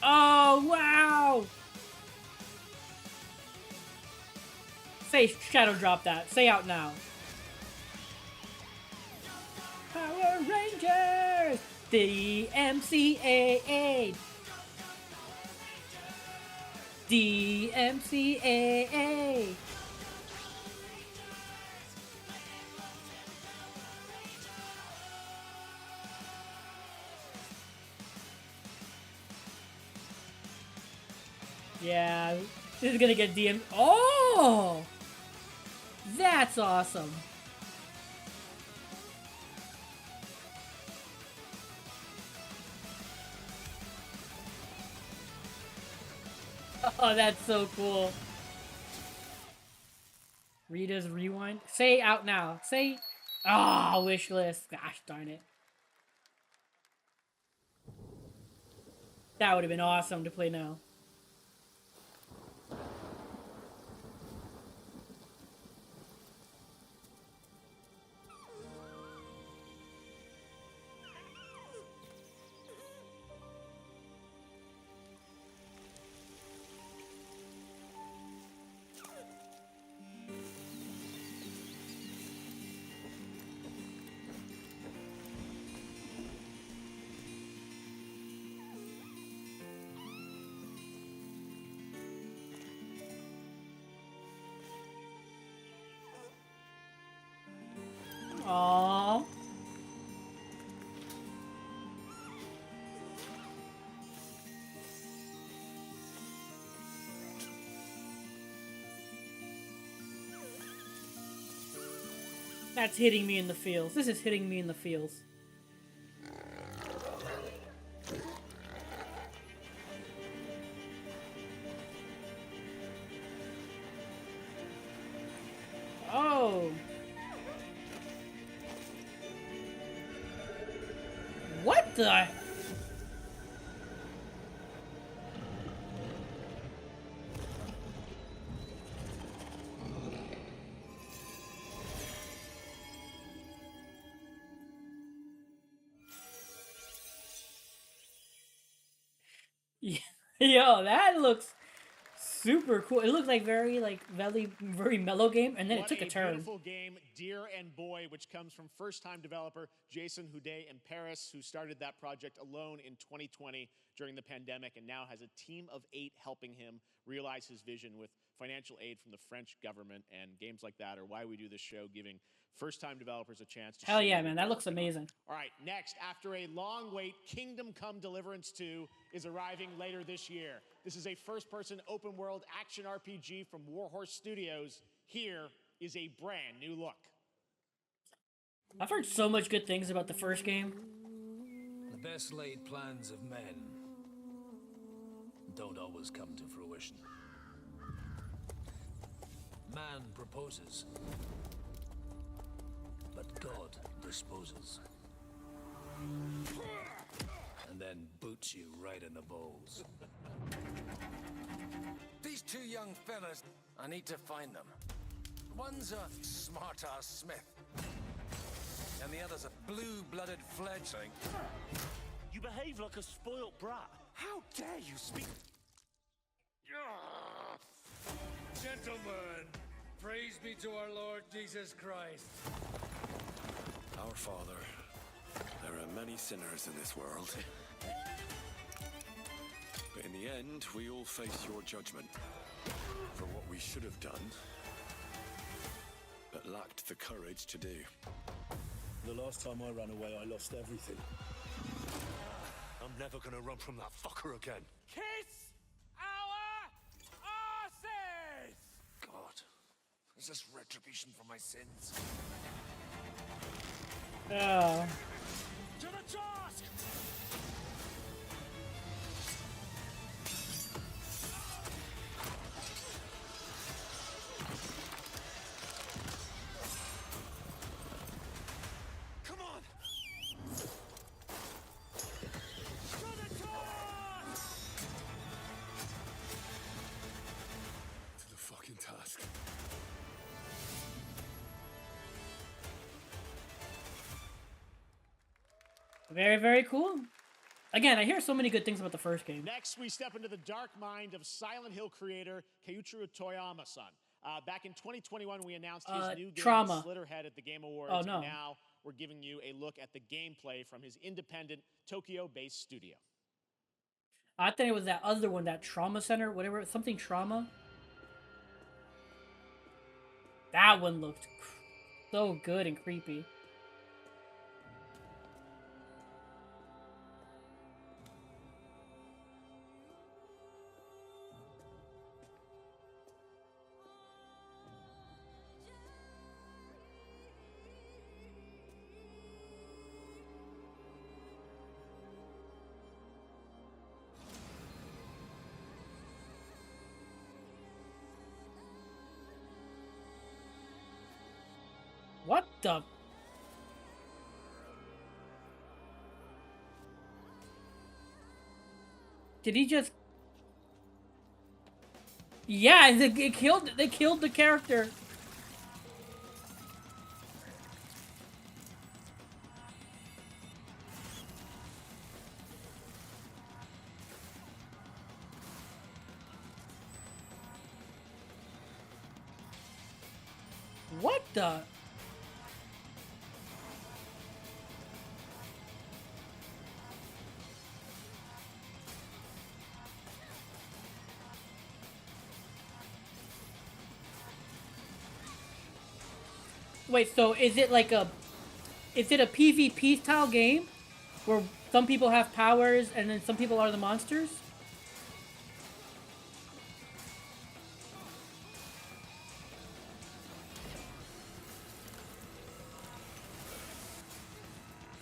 Oh, wow! Say, Shadow drop that. Say out now. Power Rangers! DMCAA! DMCAA! Yeah, this is gonna get DM. Oh! That's awesome. Oh, that's so cool. Rita's Rewind. Say out now. Say. Ah, wish list. Gosh darn it. That would have been awesome to play now. Aww. That's hitting me in the feels. This is hitting me in the feels. Oh. What the? Yo, that looks super cool. It looked like very mellow game, and then What it took a turn. Beautiful game, Dear and Boy, which comes from first-time developer Jason Houdet in Paris, who started that project alone in 2020 during the pandemic, and now has a team of 8 helping him realize his vision with financial aid from the French government. And games like that are why we do this show, giving first-time developers a chance to Hell show yeah, what man, they're that looks working on. amazing. All right, next, after a long wait, Kingdom Come Deliverance 2 is arriving later this year. This is a first-person open-world action RPG from Warhorse Studios. Here is a brand new look. I've heard so much good things about the first game. The best laid plans of men don't always come to fruition. Man proposes, but God disposes. And then boots you right in the balls. These 2 young fellas, I need to find them. One's a smart-ass Smith, and the other's a blue-blooded fledgling. You behave like a spoilt brat. How dare you speak? Gentlemen, praise be to our Lord Jesus Christ. Our Father, there are many sinners in this world. But in the end, we all face your judgment for what we should have done, but lacked the courage to do. The last time I ran away, I lost everything. I'm never gonna run from that fucker again. Kiss our asses! God, is this retribution for my sins? Oh. To the task! Come on! To the fucking task. Very, very cool. Again, I hear so many good things about the first game. Next, we step into the dark mind of Silent Hill creator Keiichiro Toyama-san. Back in 2021, we announced his new game, Trauma. Slitterhead, at the Game Awards. Oh, no. And now we're giving you a look at the gameplay from his independent Tokyo-based studio. I think it was that other one, that Trauma Center, whatever, something Trauma. That one looked so good and creepy. What the? Did he just? Yeah, they killed the character. What the? Wait, so is it like a PvP style game where some people have powers and then some people are the monsters?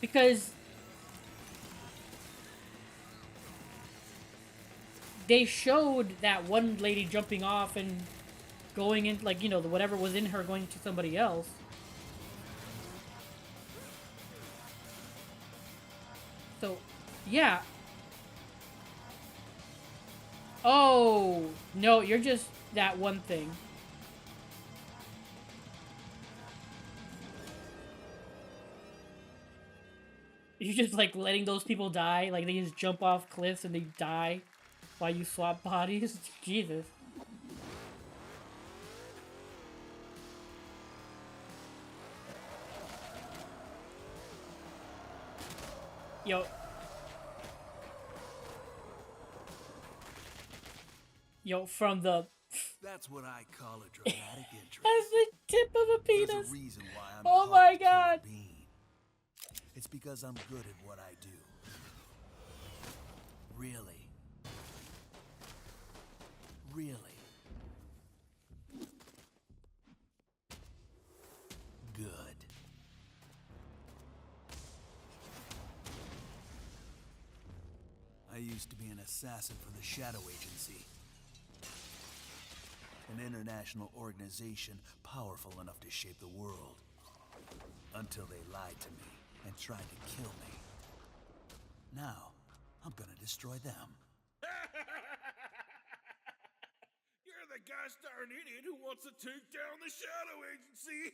Because they showed that one lady jumping off and going in, like, you know, whatever was in her going to somebody else. So, yeah. Oh, no, you're just that one thing. You're just, like, letting those people die? Like, they just jump off cliffs and they die while you swap bodies? Jesus. Yo. Yo, from the... That's what I call a dramatic interest. That's the tip of a penis. There's a reason why I'm oh called my Killer god. Bean. It's because I'm good at what I do. Really. Really. Good. I used to be an assassin for the Shadow Agency. An international organization powerful enough to shape the world. Until they lied to me and tried to kill me. Now, I'm gonna destroy them. You're the gosh darn idiot who wants to take down the Shadow Agency.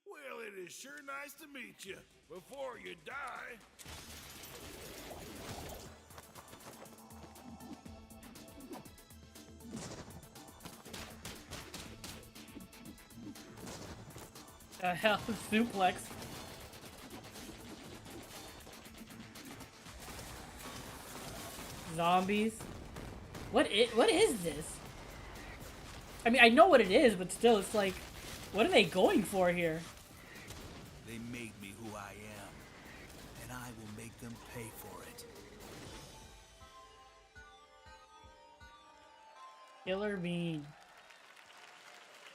Well, it is sure nice to meet you. Before you die. The hell, suplex. Zombies. What is this? I mean, I know what it is, but still, it's like, what are they going for here? They made me who I am, and I will make them pay for it. Killer Bean.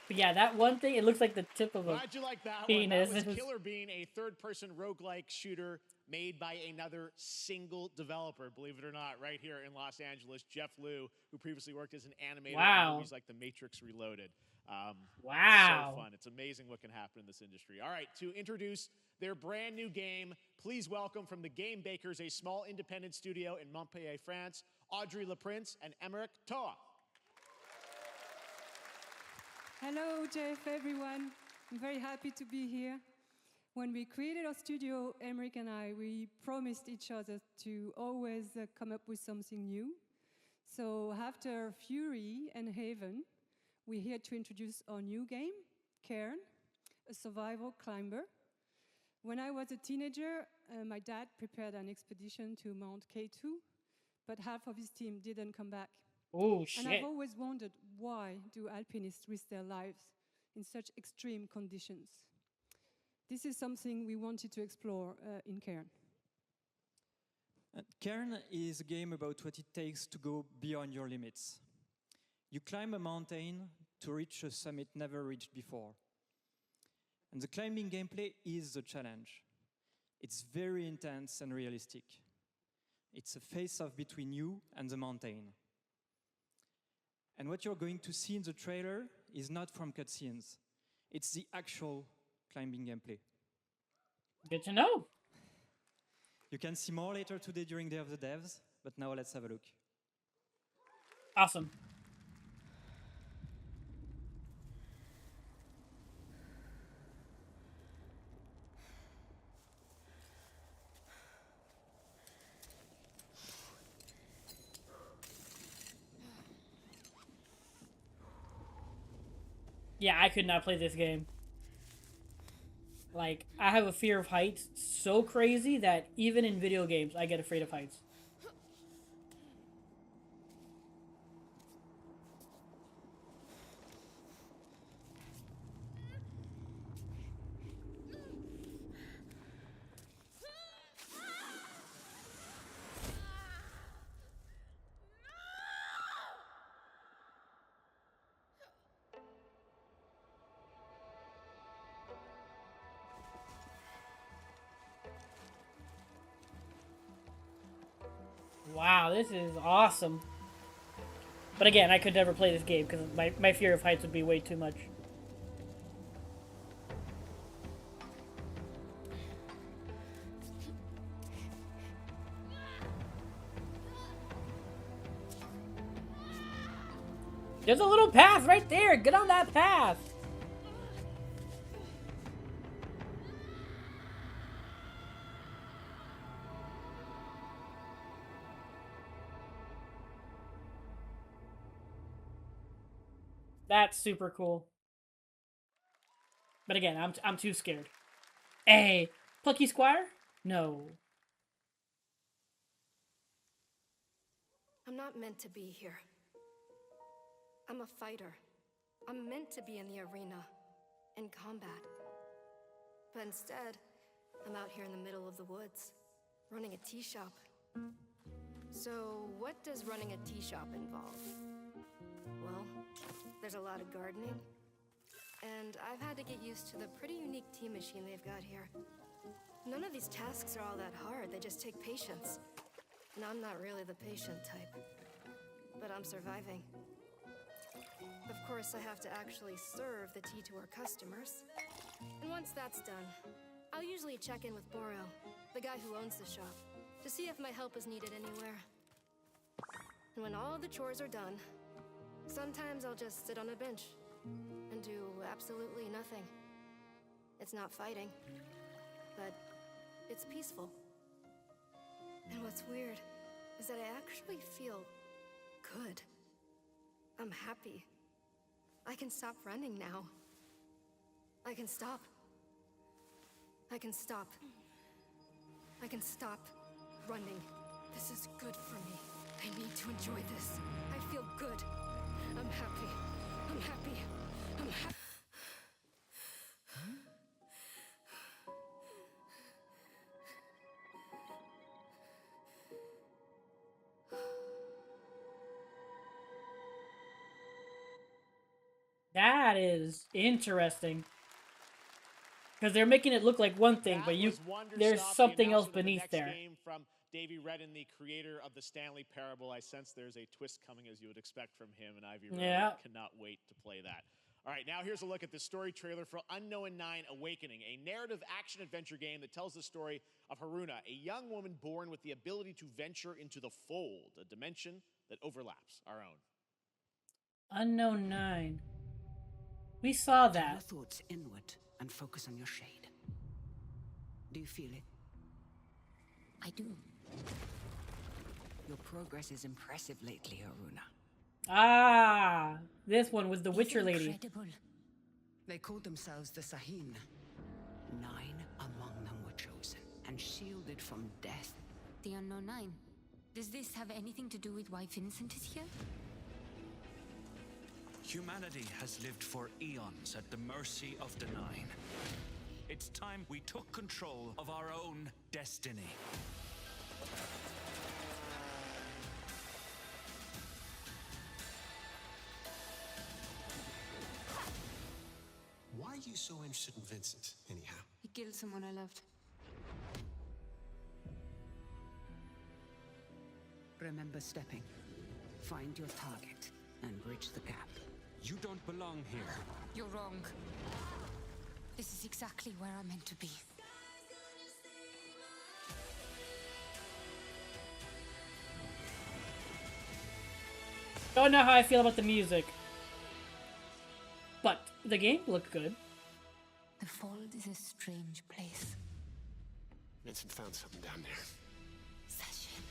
But yeah, that one thing, it looks like the tip of a Glad you like that penis. one. That was Killer Bean, a third-person roguelike shooter made by another single developer, believe it or not, right here in Los Angeles, Jeff Liu, who previously worked as an animator in movies like The Matrix Reloaded. Wow. So fun. It's amazing what can happen in this industry. All right, to introduce their brand new game, please welcome from the Game Bakers, a small independent studio in Montpellier, France, Audrey Laprince and Emmerich Toa. Hello, Jeff, everyone. I'm very happy to be here. When we created our studio, Emmerich and I, we promised each other to always come up with something new. So after Fury and Haven, we're here to introduce our new game, Cairn, a survival climber. When I was a teenager, my dad prepared an expedition to Mount K2, but half of his team didn't come back. Oh, shit. And I've always wondered, why do alpinists risk their lives in such extreme conditions? This is something we wanted to explore in Cairn. Cairn is a game about what it takes to go beyond your limits. You climb a mountain to reach a summit never reached before. And the climbing gameplay is the challenge. It's very intense and realistic. It's a face-off between you and the mountain. And what you're going to see in the trailer is not from cutscenes. It's the actual climbing gameplay. Good to know. You can see more later today during Day of the Devs, but now let's have a look. Awesome. Yeah, I could not play this game. Like, I have a fear of heights so crazy that even in video games, I get afraid of heights. Wow, this is awesome. But again, I could never play this game because my fear of heights would be way too much. There's a little path right there. Get on that path. That's super cool. But again, I'm too scared. Hey, Plucky Squire, No. I'm not meant to be here. I'm a fighter. I'm meant to be in the arena, in combat. But instead, I'm out here in the middle of the woods, running a tea shop. So, what does running a tea shop involve? Well, there's a lot of gardening, and I've had to get used to the pretty unique tea machine they've got here. None of these tasks are all that hard, they just take patience. And I'm not really the patient type, but I'm surviving. Of course, I have to actually serve the tea to our customers. And once that's done, I'll usually check in with Boro, the guy who owns the shop, to see if my help is needed anywhere. And when all the chores are done, sometimes I'll just sit on a bench and do absolutely nothing. It's not fighting, but it's peaceful. And what's weird is that I actually feel good. I'm happy. I can stop running now. I can stop. I can stop. I can stop running. This is good for me. I need to enjoy this. I feel good. I'm happy. I'm happy. I'm happy. That is interesting. Because they're making it look like one thing, but there's something else beneath there. Game from Davey Redden, the creator of the Stanley Parable. I sense there's a twist coming, as you would expect from him, and Ivy Redden cannot wait to play that. All right, now here's a look at the story trailer for Unknown 9 Awakening, a narrative action-adventure game that tells the story of Haruna, a young woman born with the ability to venture into the fold, a dimension that overlaps our own. Unknown 9. We saw that. Turn your thoughts inward and focus on your shade. Do you feel it? I do. Your progress is impressive lately, Haruna. Ah, this one was the Witcher lady. Incredible. They called themselves the Sahin. 9 among them were chosen and shielded from death. The Unknown 9. Does this have anything to do with why Vincent is here? Humanity has lived for eons at the mercy of the Nine. It's time we took control of our own destiny. Why are you so interested in Vincent, anyhow? He killed someone I loved. Remember stepping. Find your target and bridge the gap. You don't belong here. You're wrong. This is exactly where I'm meant to be. Don't know how I feel about the music. But the game looked good. The Fold is a strange place. Vincent found something down there. Sachin.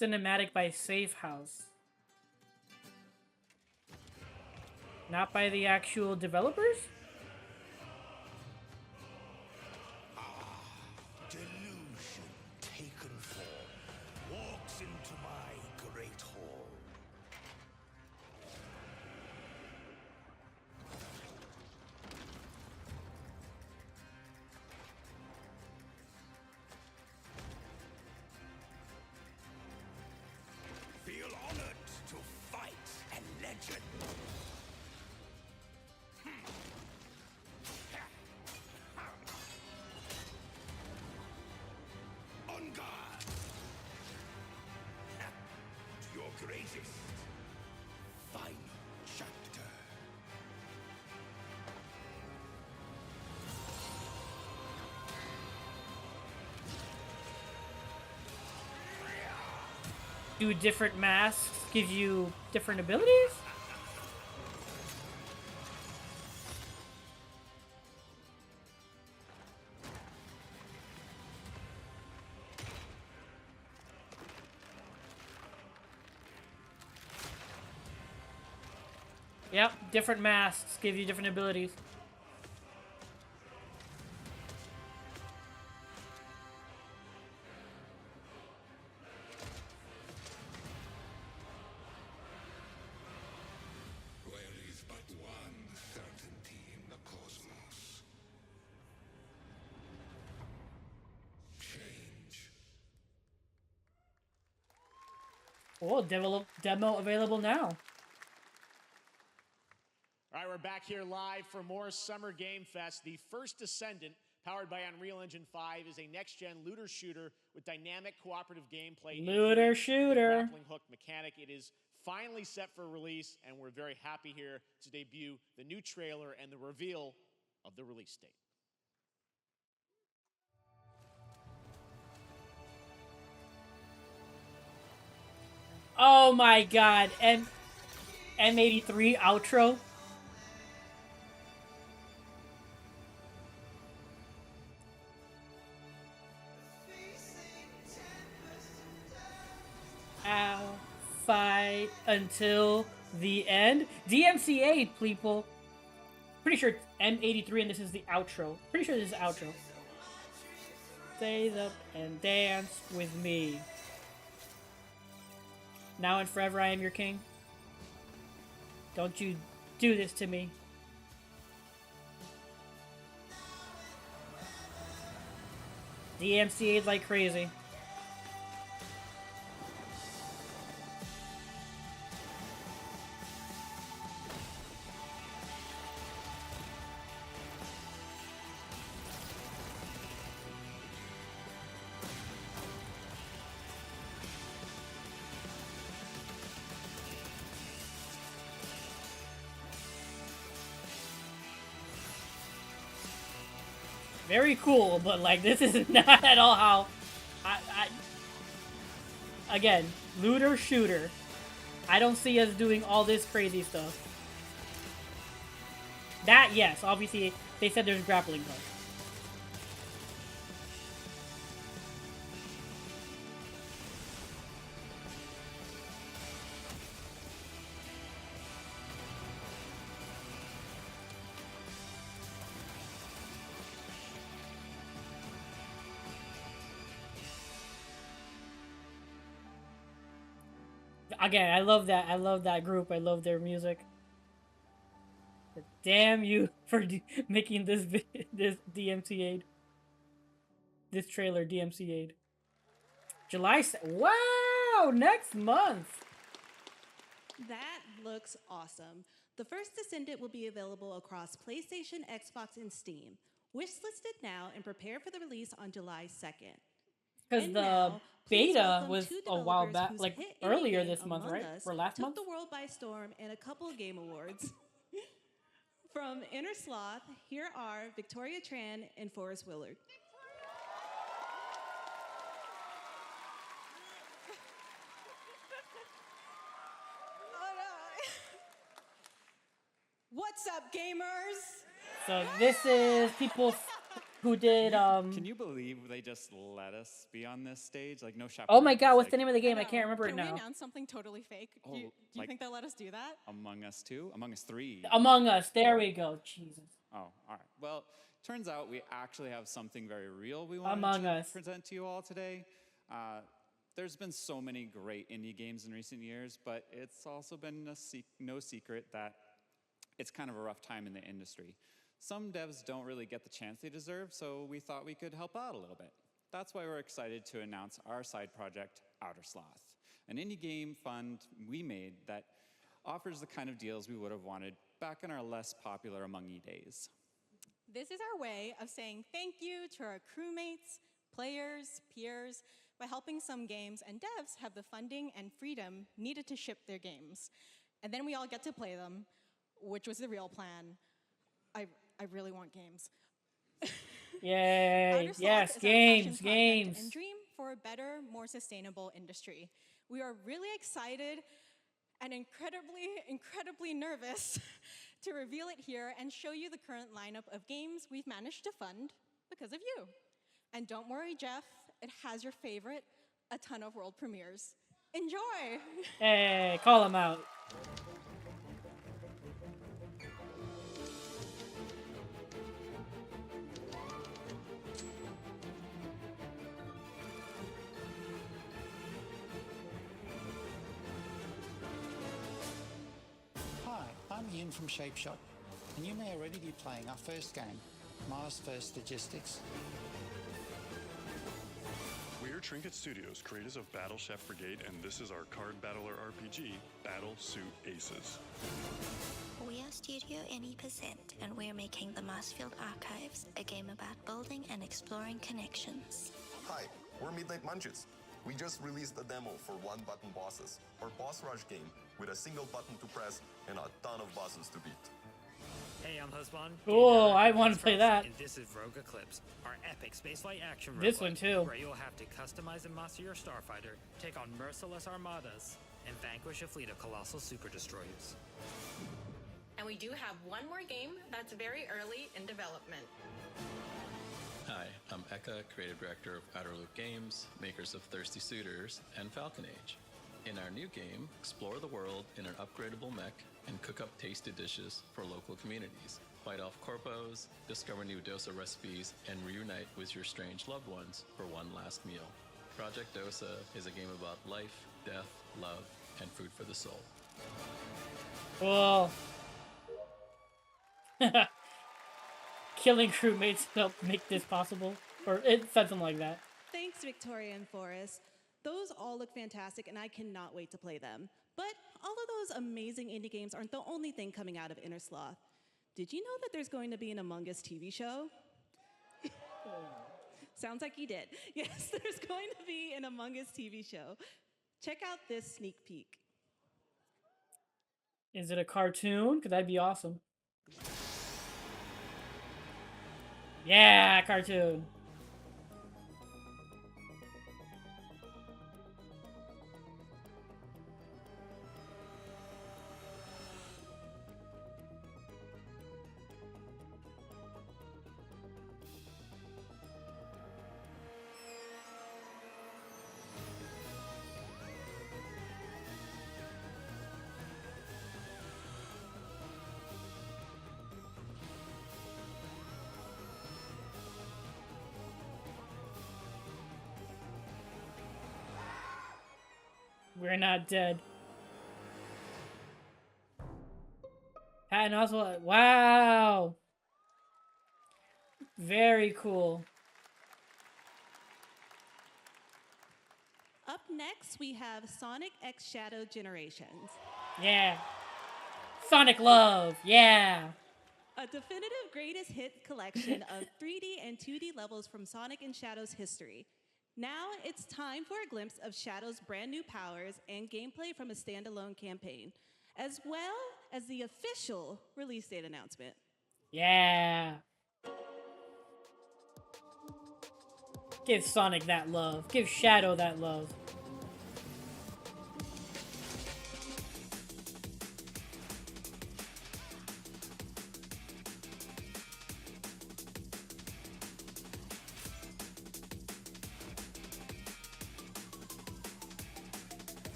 Cinematic by Safe House. Not by the actual developers? Delusion taken form walks into my great hall. Feel honored to fight a legend. Do different masks give you different abilities? Yep, different masks give you different abilities. There is but one certainty in the cosmos. Change. Oh, demo available now. All right, we're back here live for more Summer Game Fest. The First Descendant, powered by Unreal Engine 5, is a next-gen looter shooter with dynamic cooperative gameplay. Looter including shooter. the grappling hook mechanic. It is finally set for release, and we're very happy here to debut the new trailer and the reveal of the release date. Oh my god, M83 outro. I'll fight until the end. DMCA, people. Pretty sure it's M83 and this is the outro. Pretty sure this is the outro. Stay up and dance with me. Now and forever I am your king. Don't you do this to me. DMCA'd like crazy. Very cool, but like this is not at all how again, looter shooter. I don't see us doing all this crazy stuff. That, yes, obviously they said there's grappling hook. Again, I love that. I love that group. I love their music. But damn you for making this this DMCA'd. This trailer DMCA'd. Wow, next month. That looks awesome. The First Descendant will be available across PlayStation, Xbox, and Steam. Wishlisted now and prepare for the release on July 2nd. Because the beta was a while back, like earlier this month, right? Or last month? Took the world by storm and a couple of game awards. From Inner Sloth, here are Victoria Tran and Forrest Willard. What's up, gamers? So this is people who did Can you believe they just let us be on this stage? Like no chaperone. Oh my god, what's the name of the game? I can't remember it Can now. we announce something totally fake? Do you like- think they'll let us do that? Among Us 2? Among Us 3? Among Us, there we go. Jesus. Oh, all right. Well, turns out we actually have something very real we wanted Among to Us. present to you all today. There's been so many great indie games in recent years, but it's also been no secret that it's kind of a rough time in the industry. Some devs don't really get the chance they deserve, so we thought we could help out a little bit. That's why we're excited to announce our side project, Outer Sloth, an indie game fund we made that offers the kind of deals we would have wanted back in our less popular Among Ye days. This is our way of saying thank you to our crewmates, players, peers, by helping some games and devs have the funding and freedom needed to ship their games. And then we all get to play them, which was the real plan. I really want games. Yay! Outer Sloth Yes, is our passion games, project games. and dream for a better, more sustainable industry. We are really excited and incredibly nervous to reveal it here and show you the current lineup of games we've managed to fund because of you. And don't worry, Jeff, it has your favorite, a ton of world premieres. Enjoy! Hey, call him out. Hi, I'm Ian from ShapeShot, and you may already be playing our first game, Mars First Logistics. We're Trinket Studios, creators of Battle Chef Brigade, and this is our card battler RPG, Battle Suit Aces. We are Studio NE%, and we're making the Marsfield Archives, a game about building and exploring connections. Hi, we're Midnight Munches. We just released a demo for one-button bosses, our boss rush game, with a single button to press and a ton of bosses to beat. Hey, I'm Husband. Oh, I want to play that. And this is Rogue Eclipse, our epic spaceflight action This roguelike, one too. where you'll have to customize and master your starfighter, take on merciless armadas, and vanquish a fleet of colossal super destroyers. And we do have one more game that's very early in development. Hi, I'm Eka, creative director of Outer Loop Games, makers of Thirsty Suitors and Falcon Age. In our new game, explore the world in an upgradable mech and cook up tasty dishes for local communities. Fight off corpos, discover new dosa recipes, and reunite with your strange loved ones for one last meal. Project Dosa is a game about life, death, love, and food for the soul. Cool. Killing crewmates helped make this possible. Or it said something like that. Thanks, Victoria and Forrest. Those all look fantastic, and I cannot wait to play them. But all of those amazing indie games aren't the only thing coming out of Inner Sloth. Did you know that there's going to be an Among Us TV show? Sounds like you did. Yes, there's going to be an Among Us TV show. Check out this sneak peek. Is it a cartoon? Because that'd be awesome. Yeah, cartoon. We're not dead. Patton Oswalt. Wow. Very cool. Up next, we have Sonic X Shadow Generations. Yeah. Sonic Love. Yeah. A definitive greatest hit collection of 3D and 2D levels from Sonic and Shadow's history. Now it's time for a glimpse of Shadow's brand new powers and gameplay from a standalone campaign, as well as the official release date announcement. Yeah. Give Sonic that love. Give Shadow that love.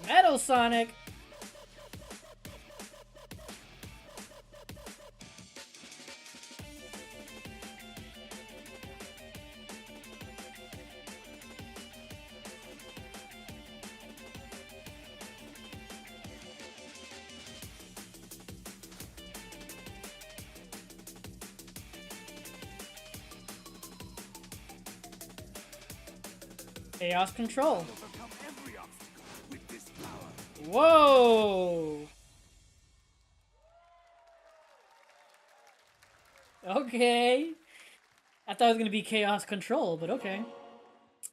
Metal Sonic! Chaos Control. Whoa! Okay. I thought it was going to be Chaos Control, but okay.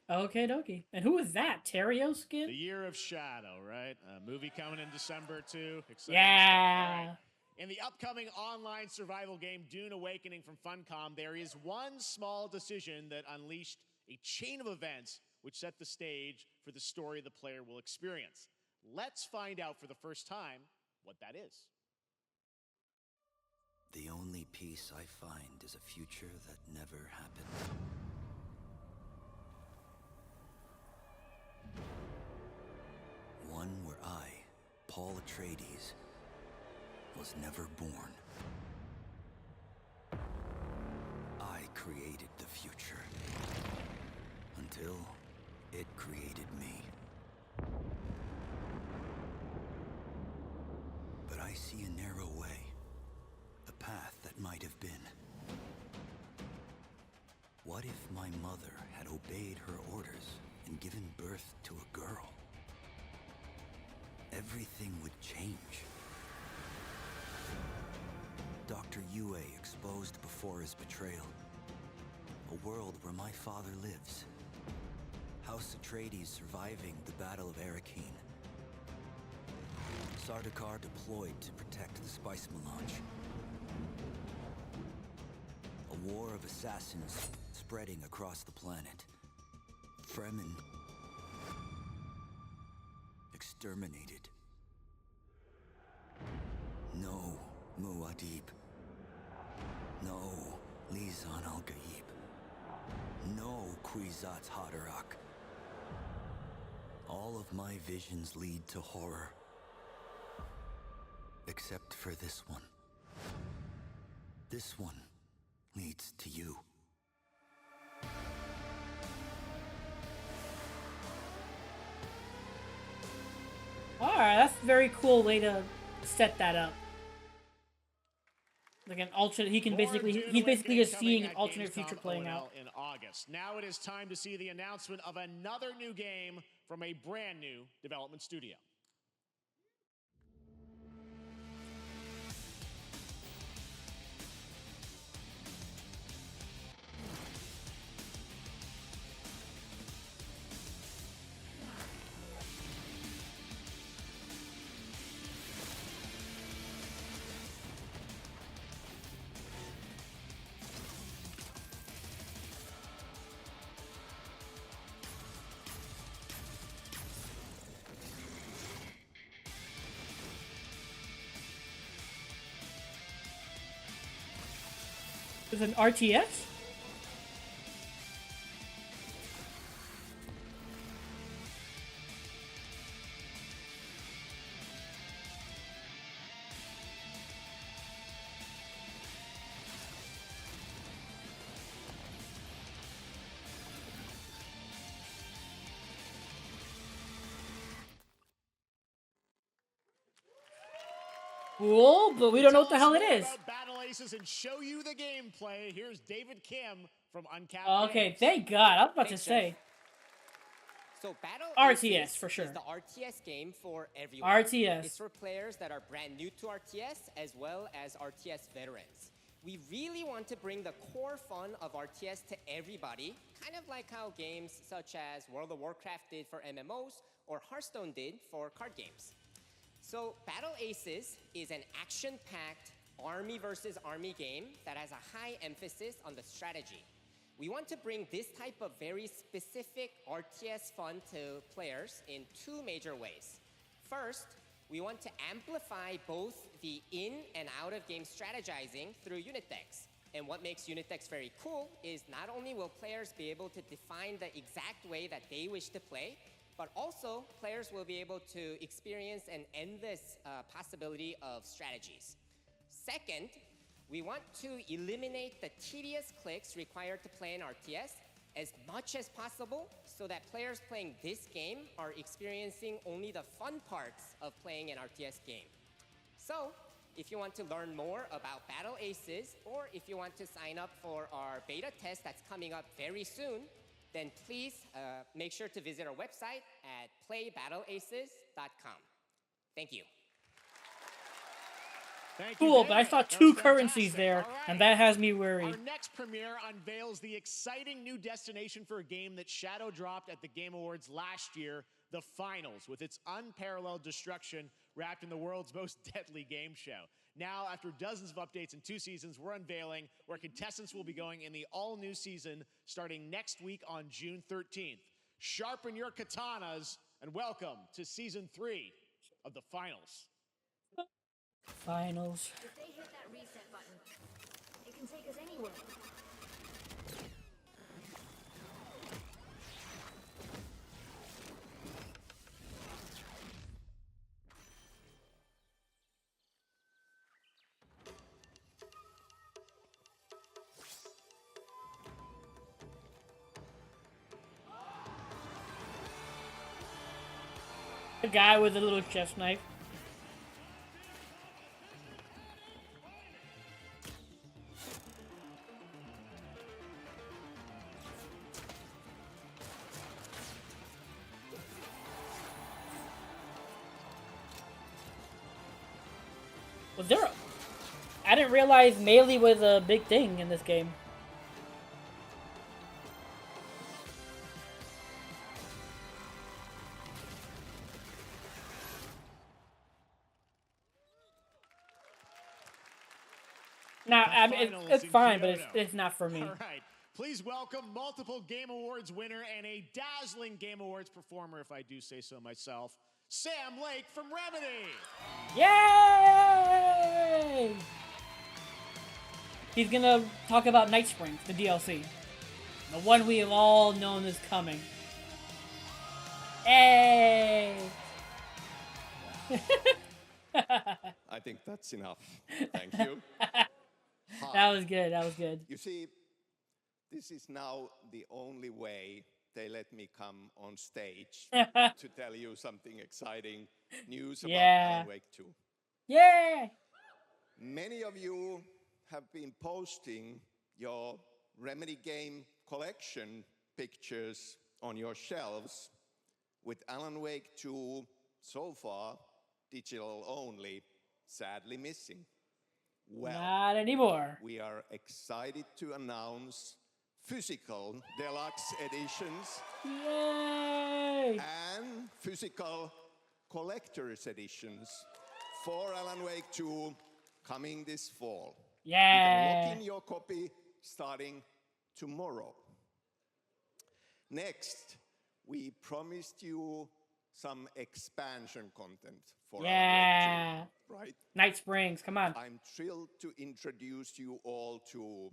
Okay, dokie. And who is that? Terrio skin? The Year of Shadow, right? A movie coming in December too. Exciting Yeah. stuff. All right. In the upcoming online survival game Dune Awakening from Funcom, there is one small decision that unleashed a chain of events which set the stage for the story the player will experience. Let's find out for the first time what that is. The only peace I find is a future that never happened. One where I, Paul Atreides, was never born. I created the future until it created me. But I see a narrow way, a path that might have been. What if my mother had obeyed her orders and given birth to a girl? Everything would change. Dr. Yue exposed before his betrayal. A world where my father lives. House Atreides surviving the Battle of Arrakeen. Sardaukar deployed to protect the spice melange. A war of assassins spreading across the planet. Fremen exterminated. No Muad'Dib. No Lisan al-Gaib. No Kwisatz Haderach. All of my visions lead to horror. Except for this one. This one leads to you. Alright, that's a very cool way to set that up. Like an alternate, he's basically just seeing an alternate future playing out. In August. Now it is time to see the announcement of another new game from a brand new development studio. Is it an RTS? Cool, but we don't know what the hell it is. Battle Aces and show you the gameplay. Here's David Kim from Uncapped Okay, Games. thank God. I was about to say. So Battle RTS Aces for sure. is the RTS game for everyone. RTS. It's for players that are brand new to RTS as well as RTS veterans. We really want to bring the core fun of RTS to everybody, kind of like how games such as World of Warcraft did for MMOs or Hearthstone did for card games. So Battle Aces is an action-packed army versus army game that has a high emphasis on the strategy. We want to bring this type of very specific RTS fun to players in two major ways. First, we want to amplify both the in and out of game strategizing through unit decks. And what makes unit decks very cool is not only will players be able to define the exact way that they wish to play, but also players will be able to experience an endless possibility of strategies. Second, we want to eliminate the tedious clicks required to play an RTS as much as possible so that players playing this game are experiencing only the fun parts of playing an RTS game. So, if you want to learn more about Battle Aces, or if you want to sign up for our beta test that's coming up very soon, then please make sure to visit our website at playbattleaces.com. Thank you. Thank you, Cool, but I David. saw That two was currencies fantastic. there, All right. and that has me worried. Our next premiere unveils the exciting new destination for a game that Shadow dropped at the Game Awards last year, the Finals, with its unparalleled destruction wrapped in the world's most deadly game show. Now, after dozens of updates in 2 seasons, we're unveiling where contestants will be going in the all-new season starting next week on June 13th. Sharpen your katanas, and welcome to Season 3 of the Finals. Finals. If they hit that reset button, it can take us anywhere. A guy with a little chest knife. Was there I didn't realize melee was a big thing in this game. Now, I mean, it's fine, but it's not for me. All right. Please welcome multiple Game Awards winner and a dazzling Game Awards performer, if I do say so myself, Sam Lake from Remedy. Yay! He's gonna talk about Night Springs, the DLC. The one we have all known is coming. Hey! I think that's enough. Thank you. That was good, that was good. You see, this is now the only way they let me come on stage to tell you something exciting news about Alan Wake 2. Yeah! Many of you have been posting your Remedy game collection pictures on your shelves with Alan Wake 2 so far digital only, sadly missing. Well, not anymore. We are excited to announce physical deluxe editions. Yay! And physical collector's editions for Alan Wake 2 coming this fall. Yeah. You can lock in your copy starting tomorrow. Next, we promised you some expansion content for Alan Wake 2, right? Night Springs, come on. I'm thrilled to introduce you all to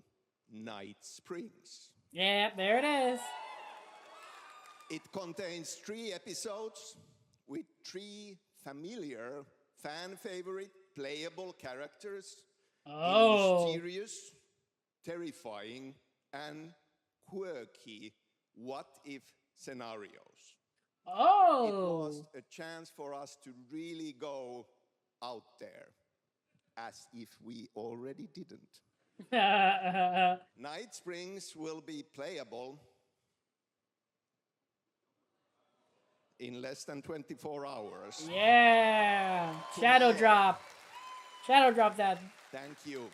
Night Springs. Yeah, there it is. It contains 3 episodes with 3 familiar, fan-favorite, playable characters in mysterious, terrifying, and quirky what-if scenarios. Oh! It was a chance for us to really go out there, as if we already didn't. Night Springs will be playable in less than 24 hours. Yeah! Shadow drop. Shadow drop that. Thank you.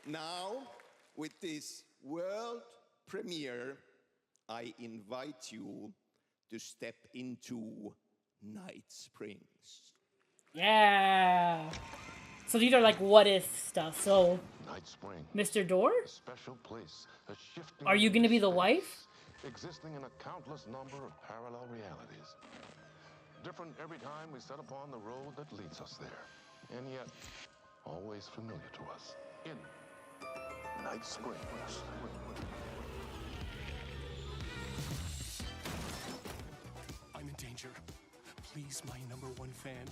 Now, with this world premiere, I invite you to step into Night Springs. Yeah! So these are like what if stuff. So, Night Springs, Mr. Door? a special place, a shifting Are you gonna be the space, wife? existing in a countless number of parallel realities. Different every time we set upon the road that leads us there, and yet always familiar to us in Night Springs. I'm in danger. Please, my #1 fan.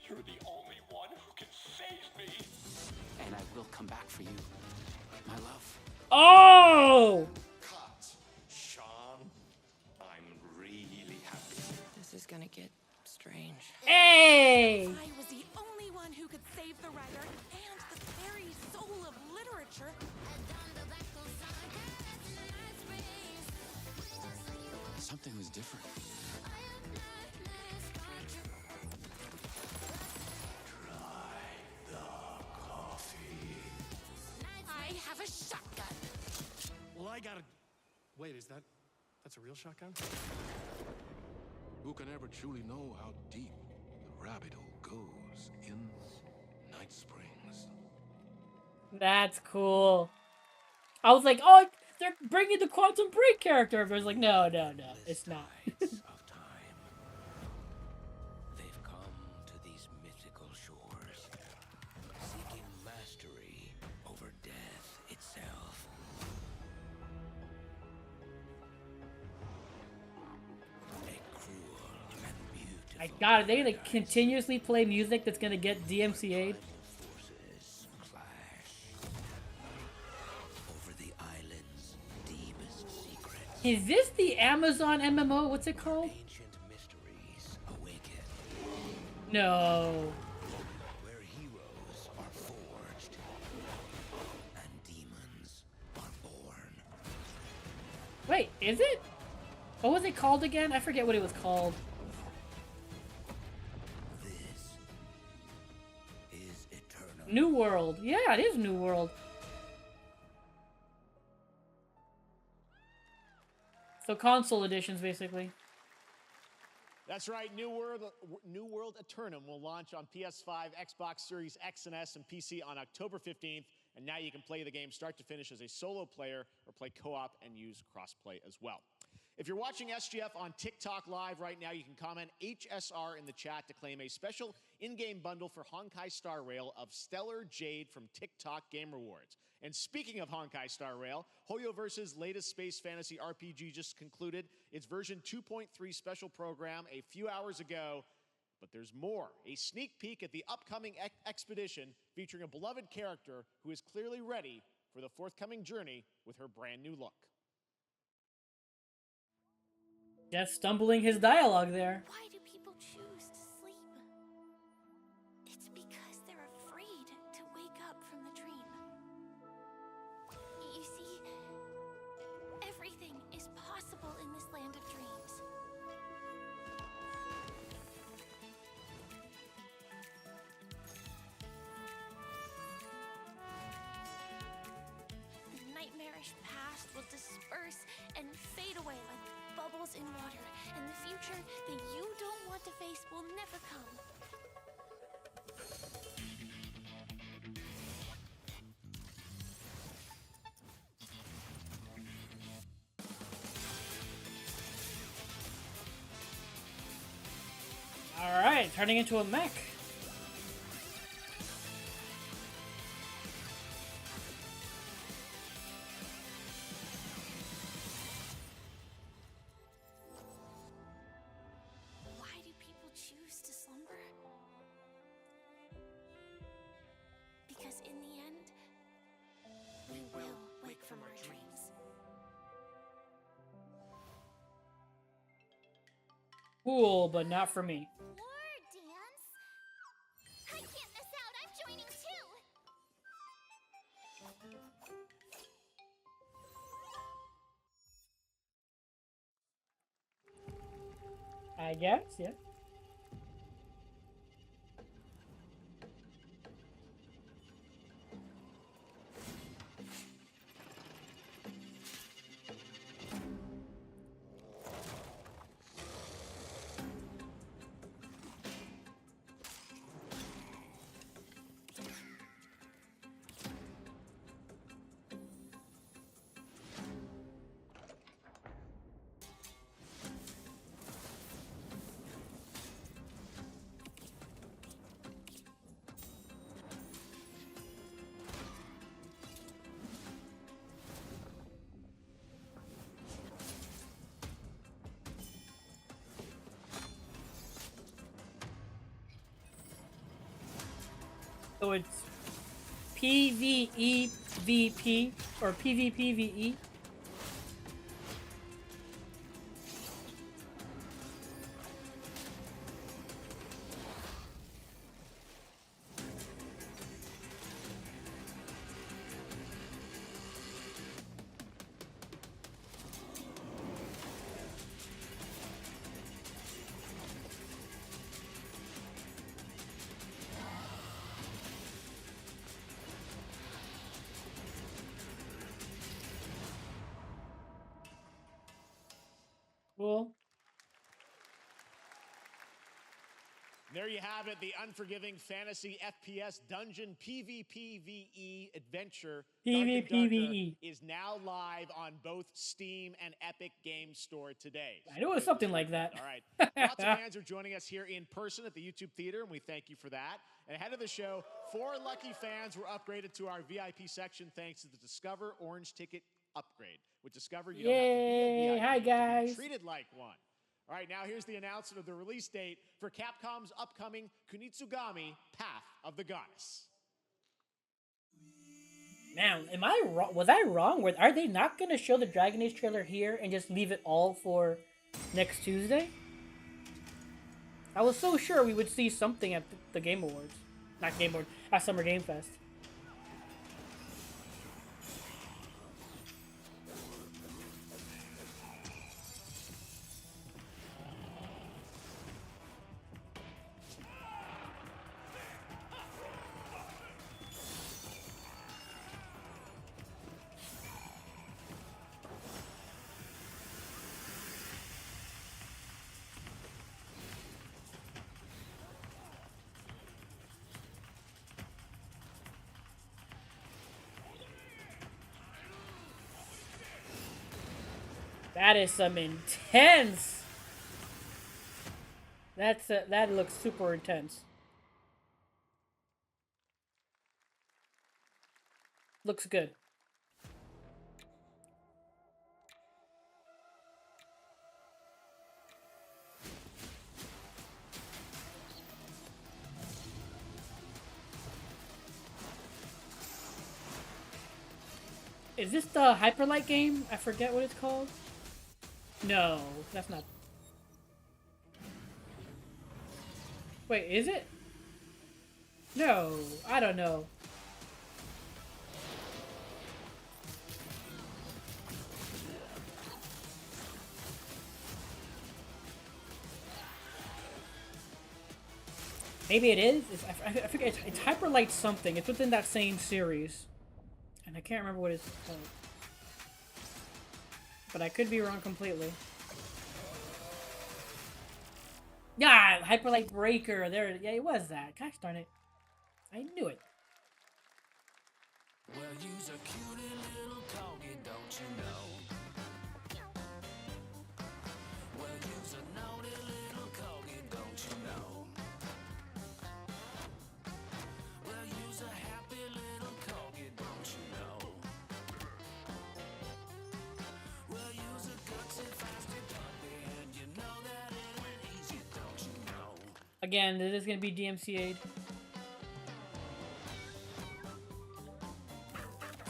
You're the only one who can save me. And I will come back for you, my love. Oh! Cut. Sean, I'm really happy. This is gonna get strange. Hey! I was the only one who could save the writer and the very soul of literature. Something was different. Wait, that's a real shotgun? Who can ever truly know how deep the rabbit hole goes in Night Springs? That's cool. I was like, oh, they're bringing the Quantum Break character. But I was like, no, it's not. They've come to these mythical shores, seeking mastery over death itself. I got it. They're gonna continuously play music that's gonna get DMCA'd. Is this the Amazon MMO? What's it called? No. Where heroes are forged and demons are born. Wait, is it? What was it called again? I forget what it was called. This is eternal. New World. Yeah, it is New World. So console editions, basically. That's right. New World Eternum will launch on PS5, Xbox Series X and S, and PC on October 15th. And now you can play the game start to finish as a solo player or play co-op and use crossplay as well. If you're watching SGF on TikTok Live right now, you can comment HSR in the chat to claim a special in-game bundle for Honkai Star Rail of Stellar Jade from TikTok Game Rewards. And speaking of Honkai Star Rail, Hoyoverse's latest space fantasy RPG just concluded its version 2.3 special program a few hours ago. But there's more. A sneak peek at the upcoming expedition featuring a beloved character who is clearly ready for the forthcoming journey with her brand new look. Just stumbling his dialogue there. Why do people choose to sleep? It's because they're afraid to wake up from the dream. You see, everything is possible in this land of dreams. The nightmarish past will disperse and fade away like bubbles in water, and the future that you don't want to face will never come. Alright, turning into a mech. Why do people choose to slumber? Because in the end, we will wake from our dreams. Cool, but not for me. More dance? I can't miss out. I'm joining too. I guess, yeah. So it's PvEVP or PvPvE. Cool. There you have it, the unforgiving fantasy FPS dungeon PvPvE adventure. Dark and Darker PvPvE. is now live on both Steam and Epic Games Store today. I knew it was something like that. All right. Lots of fans are joining us here in person at the YouTube Theater, and we thank you for that. And ahead of the show, 4 lucky fans were upgraded to our VIP section thanks to the Discover Orange Ticket upgrade. With Discover, you don't have to be a VIP Hi, guys. to be treated like one. All right, now here's the announcement of the release date for Capcom's upcoming Kunitsugami Path of the Goddess. Now, am I wrong? Was I wrong? Are they not going to show the Dragon Age trailer here and just leave it all for next Tuesday? I was so sure we would see something at the Game Awards. Not Game Awards, at Summer Game Fest. That is some intense. That looks super intense. Looks good. Is this the Hyperlight game? I forget what it's called. No, that's not. Wait, is it? No, I don't know. Maybe it is. I forget. It's Hyperlight something. It's within that same series, and I can't remember what it's called. But I could be wrong completely. Yeah, Hyperlight Breaker. There, yeah, it was that. Gosh darn it, I knew it. Well, you's a cutie little corgi, don't you know? Well, you's a naughty little corgi, don't you know? Well, you's a happy little corgi, don't you know? Well, you's a gutsy, feisty puppy, and you know that it ain't easy, don't you know? Again, this is gonna be DMCA'd.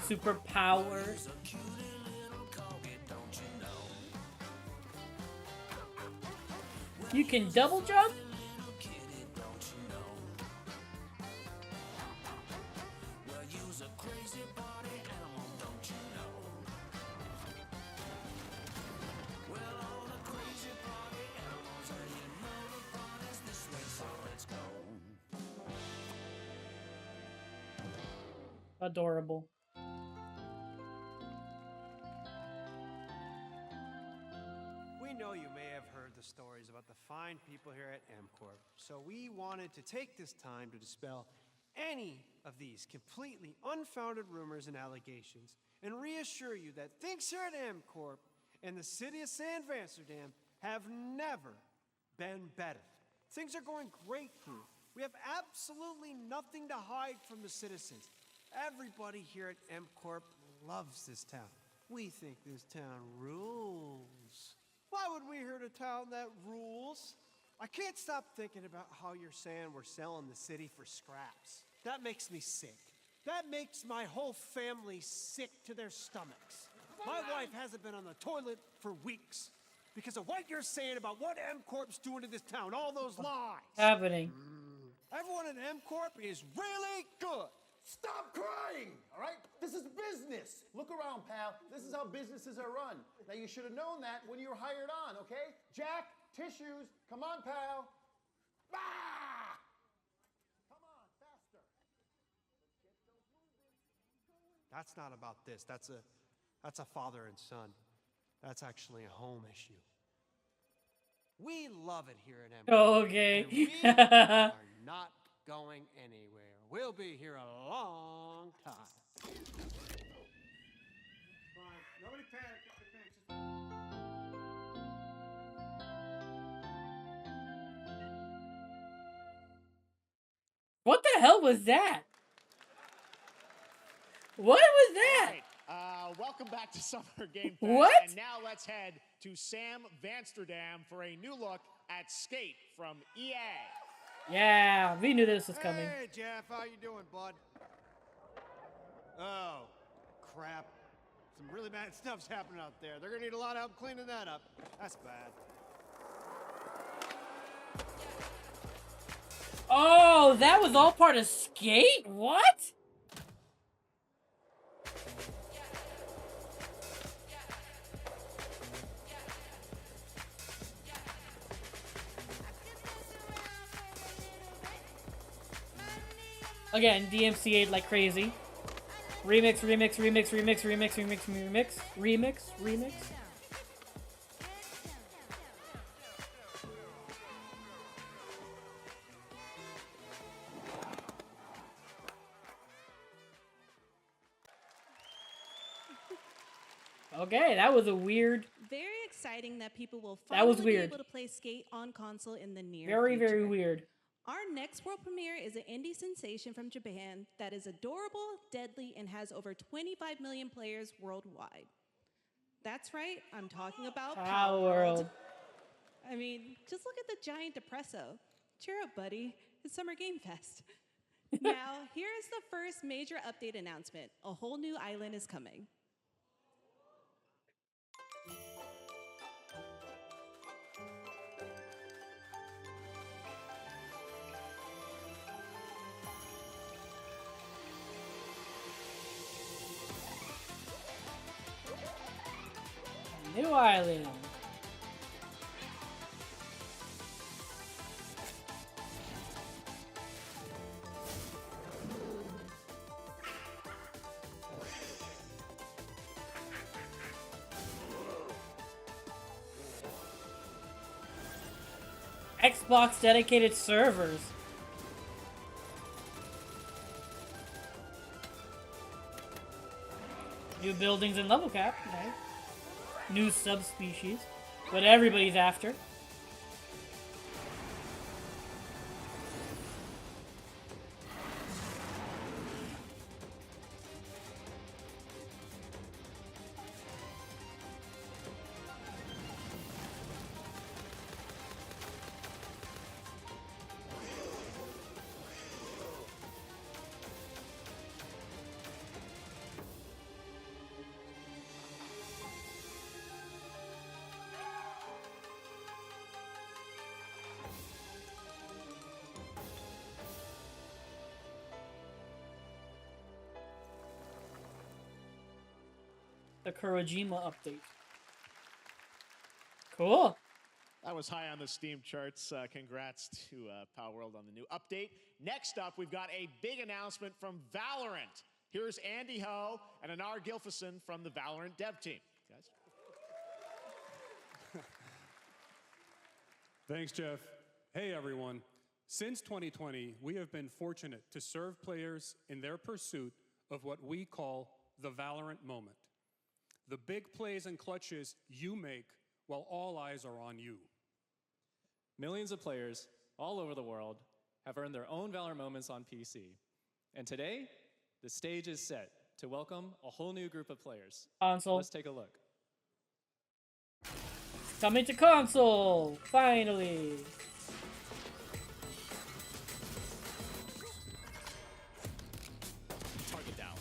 Superpowers. You can double jump? Adorable. We know you may have heard the stories about the fine people here at MCorp, so we wanted to take this time to dispel any of these completely unfounded rumors and allegations and reassure you that things here at MCorp and the city of San Amsterdam have never been better. Things are going great here. We have absolutely nothing to hide from the citizens. Everybody here at MCorp loves this town. We think this town rules. Why would we here at a town that rules? I can't stop thinking about how you're saying we're selling the city for scraps. That makes me sick. That makes my whole family sick to their stomachs. My wife hasn't been on the toilet for weeks because of what you're saying about what MCorp's doing to this town, all those lies. Happening. Everyone at MCorp is really good. Stop crying, all right? This is business. Look around, pal. This is how businesses are run. Now, you should have known that when you were hired on, okay? Jack, tissues. Come on, pal. Ah! Come on, faster. That's not about this. That's a father and son. That's actually a home issue. We love it here at MCorp. Oh, okay. And we are not going anywhere. We'll be here a long time. Fine. Nobody panic. What the hell was that? What was that? All right. Welcome back to Summer Game Fest. What? And now let's head to Sam Vansterdam for a new look at Skate from EA. Yeah, we knew this was coming. Hey, Jeff, how you doing, bud? Oh, crap. Some really bad stuff's happening out there. They're gonna need a lot of help cleaning that up. That's bad. Oh, that was all part of Skate? What? Again, DMCA'd like crazy. Remix, remix, remix, remix, remix, remix, remix, remix, remix. Okay, that was a weird. Very exciting that people will That was finally be weird. able to play Skate on console in the near Very, future. very weird. Our next world premiere is an indie sensation from Japan that is adorable, deadly, and has over 25 million players worldwide. That's right, I'm talking about Power World. I mean, just look at the giant depresso. Cheer up, buddy. It's Summer Game Fest. Now, here is the first major update announcement. A whole new island is coming. New island. Xbox dedicated servers. New buildings and level cap. Nice. New subspecies. What everybody's after. The Kurojima update. Cool. That was high on the Steam charts. Congrats to Power World on the new update. Next up, we've got a big announcement from Valorant. Here's Andy Ho and Anar Gilfison from the Valorant dev team. Guys. Thanks, Jeff. Hey, everyone. Since 2020, we have been fortunate to serve players in their pursuit of what we call the Valorant moment. The big plays and clutches you make while all eyes are on you. Millions of players all over the world have earned their own Valor moments on PC. And today, the stage is set to welcome a whole new group of players. Console. Let's take a look. Coming to console, finally. Target down.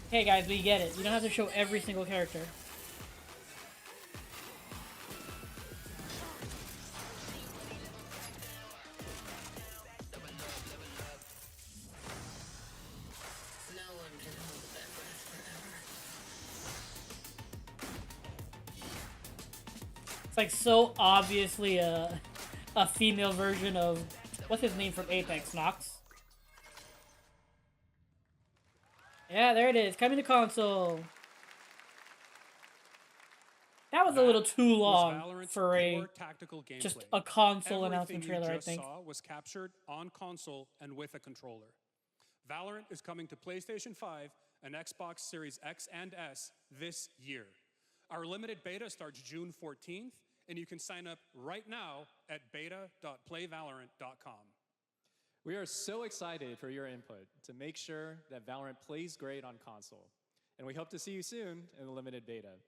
Hey guys, we get it. You don't have to show every single character. It's like so obviously a female version of what's his name from Apex, Nox. Yeah, there it is. Coming to console. That was a little too long for a just a console announcement trailer, I think. Saw was captured on console and with a controller. Valorant is coming to PlayStation 5 and Xbox Series X and S this year. Our limited beta starts June 14th, and you can sign up right now at beta.playvalorant.com. We are so excited for your input to make sure that Valorant plays great on console. And we hope to see you soon in the limited beta.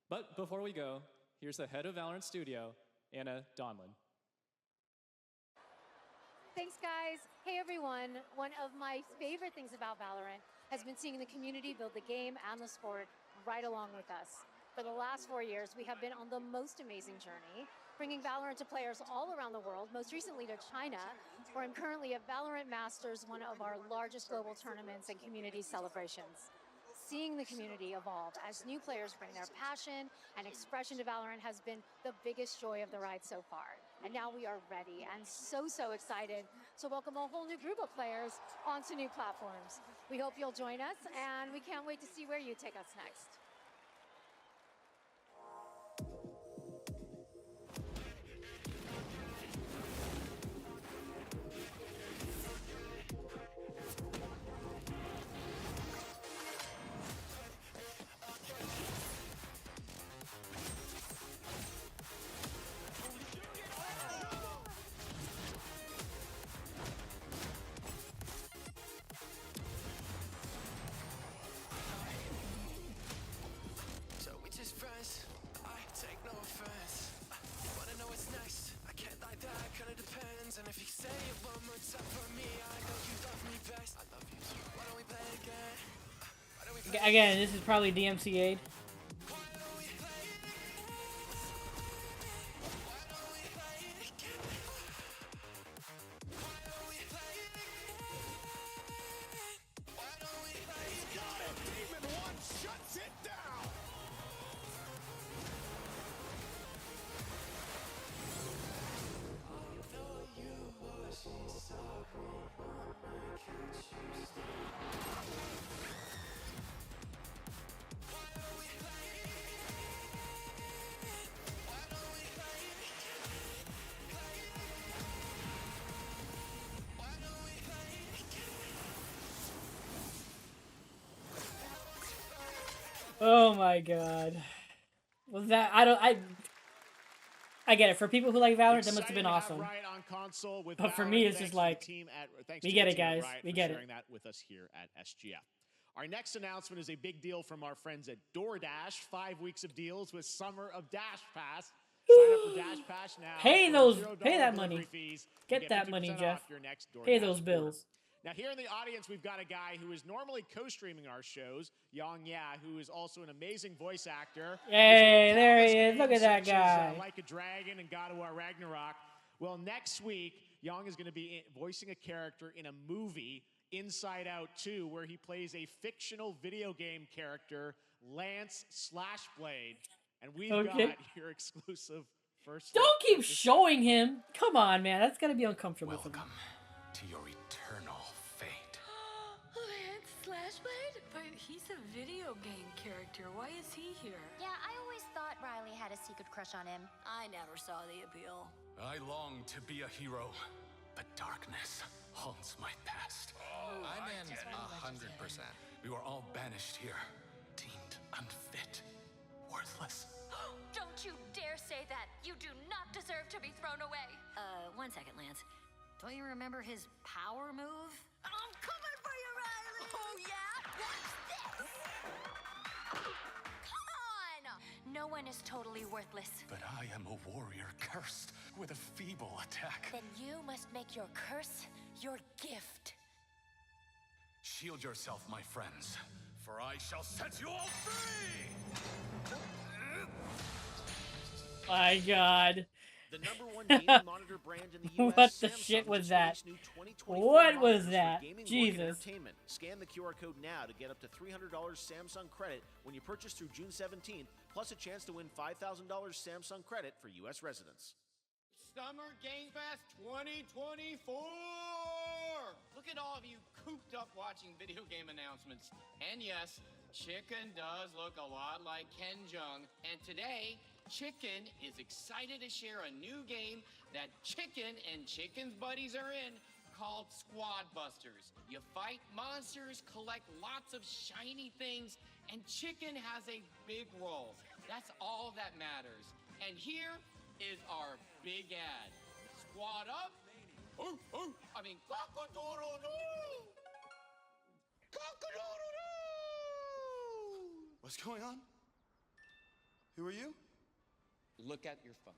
But before we go, here's the head of Valorant Studio, Anna Donlin. Thanks, guys. Hey, everyone. One of my favorite things about Valorant has been seeing the community build the game and the sport right along with us. For the last 4 years, we have been on the most amazing journey, bringing Valorant to players all around the world, most recently to China, where I'm currently at Valorant Masters, one of our largest global tournaments and community celebrations. Seeing the community evolve as new players bring their passion and expression to Valorant has been the biggest joy of the ride so far. And now we are ready and so excited to welcome a whole new group of players onto new platforms. We hope you'll join us, and we can't wait to see where you take us next. Again, this is probably DMCA'd. Oh my god. Was that I get it. For people who like Valorant, that must have been awesome. But for me, it's just like, we get it, guys. We get it. Sharing that with us here at SGF. Our next announcement is a big deal from our friends at DoorDash. 5 weeks of deals with Summer of Dash Pass. Sign up for Dash Pass now. Pay that money. Get that money, Jeff. Pay those bills. Now, here in the audience, we've got a guy who is normally co-streaming our shows, Yang Ya, who is also an amazing voice actor. Hey, there he is. Look at that guy. Like a Dragon and God of War Ragnarok. Well, next week, Yang is going to be voicing a character in a movie, Inside Out 2, where he plays a fictional video game character, Lance Slashblade. And we've got your exclusive first. Don't keep showing him. Come on, man. That's going to be uncomfortable for me. To your eternal fate. Lance Slashblade? But he's a video game character. Why is he here? Yeah, I always thought Riley had a secret crush on him. I never saw the appeal. I long to be a hero, but darkness haunts my past. I'm in 100%. We were all banished here, deemed unfit, worthless. Don't you dare say that! You do not deserve to be thrown away! 1 second, Lance. Don't you remember his power move? I'm coming for you, Riley! Oh, yeah? What's this? Come on! No one is totally worthless. But I am a warrior cursed with a feeble attack. Then you must make your curse your gift. Shield yourself, my friends. for I shall set you all free! My God. The #1 gaming monitor brand in the US, What the Samsung, shit was just that? released new 2024 What monitors was for that? gaming, work, and Jesus. entertainment. Scan the QR code now to get up to $300 Samsung credit when you purchase through June 17th, plus a chance to win $5,000 Samsung credit for US residents. Summer Game Fest 2024! Look at all of you cooped up watching video game announcements. And yes, Chicken does look a lot like Ken Jeong. And today, Chicken is excited to share a new game that Chicken and Chicken's buddies are in called Squad Busters. You fight monsters, collect lots of shiny things, and Chicken has a big role. That's all that matters. And here is our big ad. Squad up. I mean, cock-a-doodle-doo! Cock-a-doodle-doo! What's going on? Who are you? Look at your phone.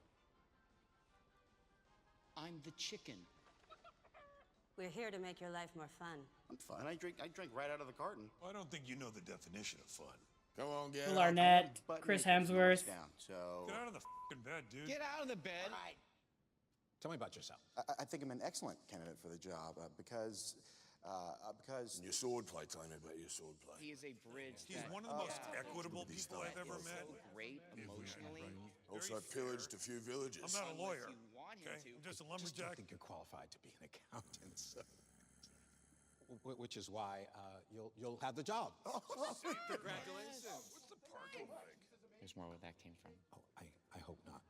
I'm the chicken. We're here to make your life more fun. I'm fine. I drink right out of the carton. I don't think you know the definition of fun. Come on, get Will Arnett, Chris Hemsworth. Down, so Get out of the f***ing bed, dude. Get out of the bed. Tell me about yourself. I think I'm an excellent candidate for the job because Your sword play, tell me about your sword play. He is a bridge. He's one of the most equitable people I've ever met. Great emotionally. Also, I pillaged a few villages. I'm not a lawyer. Okay? I'm just a I lumberjack. think you're qualified to be an accountant, so. Which is why you'll have the job. Congratulations. What's the parking like? There's more where that came from. Oh, I hope not.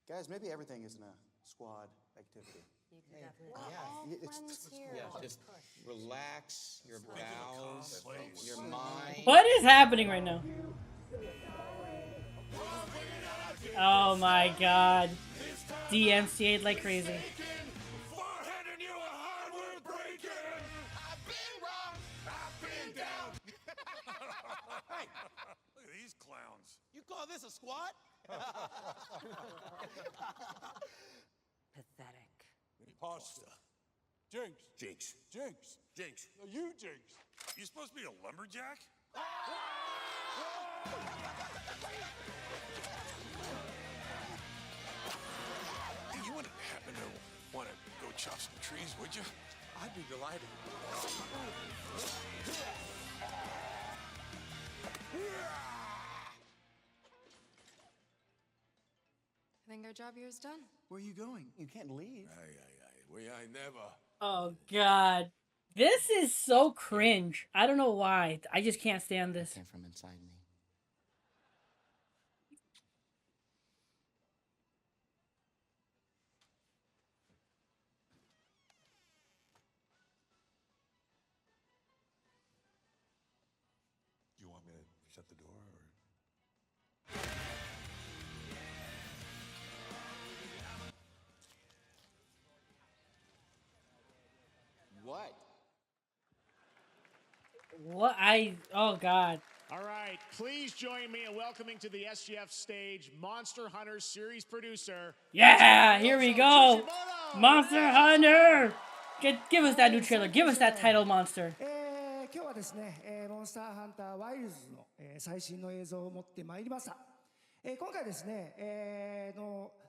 guys, maybe everything isn't a squad activity. You can definitely. Just relax your bowels, your mind. What is happening right now? Oh my God. DMCA'd like crazy. Look at these clowns. You call this a squat? Pathetic. Pasta. Jinx. Jinx. Jinx. Jinx. No, you Jinx. You supposed to be a lumberjack? Hey, you wouldn't happen to want to go chop some trees, would you? I'd be delighted. I think our job here is done. Where are you going? You can't leave. We ain't never. Oh God. This is so cringe. I don't know why. I just can't stand this. Came from inside me. Do you want me to shut the door or? What? What oh God. All right, please join me in welcoming to the SGF stage Monster Hunter series producer. Yeah, here we go. Monster Hunter. Give us that new trailer. Give us that title monster. 今日はですね、モンスターハンターワイルズの、最新の映像を持ってまいりました。今回ですね、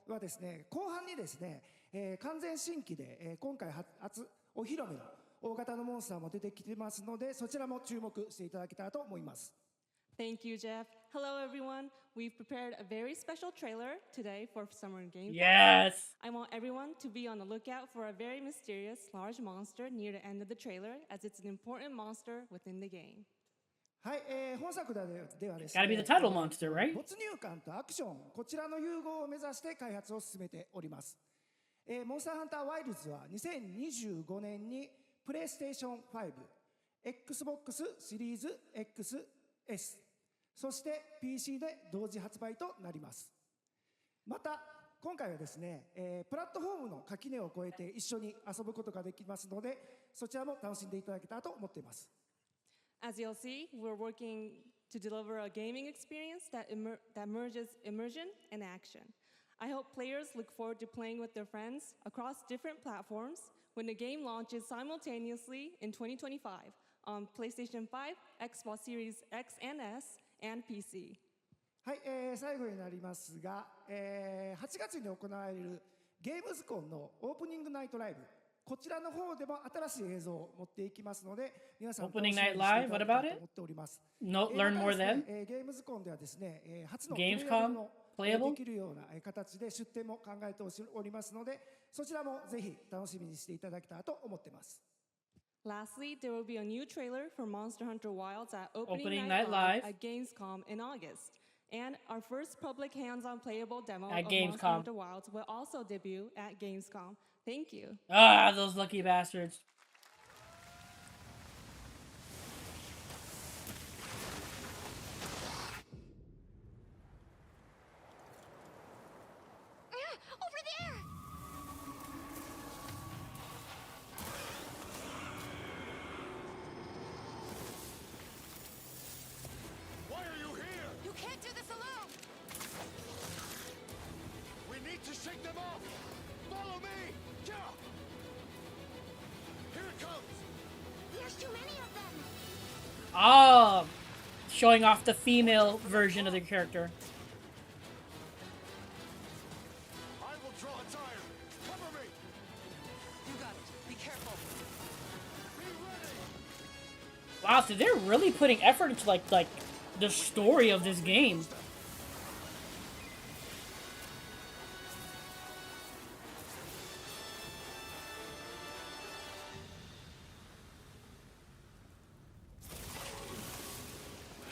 はですね、後半にですね、完全新規で、今回初お披露目の大型のモンスターも出てきてますので、そちらも注目していただけたらと思います。Thank you, Jeff. Hello, everyone. We've prepared a very special trailer today for Summer Game Fest. Yes! I want everyone to be on the lookout for a very mysterious large monster near the end of the trailer, as it's an important monster within the game. はい、本作ではですね、 Gotta be the title monster, right? 没入感とアクション、こちらの融合を目指して開発を進めております。モンスターハンターワイルズは2025年にプレイステーション5、Xbox シリーズ XS、そして PC で同時発売となります。また今回はですね、プラットフォームの垣根を越えて一緒に遊ぶことができますので、そちらも楽しんでいただけたらと思っています。As you'll see, we're working to deliver a gaming experience that merges immersion and action. I hope players look forward to playing with their friends across different platforms when the game launches simultaneously in 2025 on PlayStation 5, Xbox Series X and S, and PC. はい、最後になりますが、8月に行われるゲームズコンのオープニングナイトライブ、こちらの方でも新しい映像を持っていきますので、皆さん楽しみにしていただきたいと思っております。No, learn more then? ゲームズコンではですね、初の Gamescom? の Playable? できるような形で出展も考えておりますので、そちらもぜひ楽しみにしていただけたらと思っています。Lastly, there will be a new trailer for Monster Hunter Wilds at Opening Night Live at Gamescom in August. And our first public hands-on playable demo at of Gamescom. Monster Hunter Wilds will also debut at Gamescom. Thank you. Ah, those lucky bastards. Over there! Why are you here? You can't do this alone! We need to shake them off! Follow me! Yeah! Here it comes! There's too many of them! Oh, showing off the female version of the character. I will draw a tire! Cover me! You got it. Be careful. Be ready! Wow, so they're really putting effort into like the story of this game.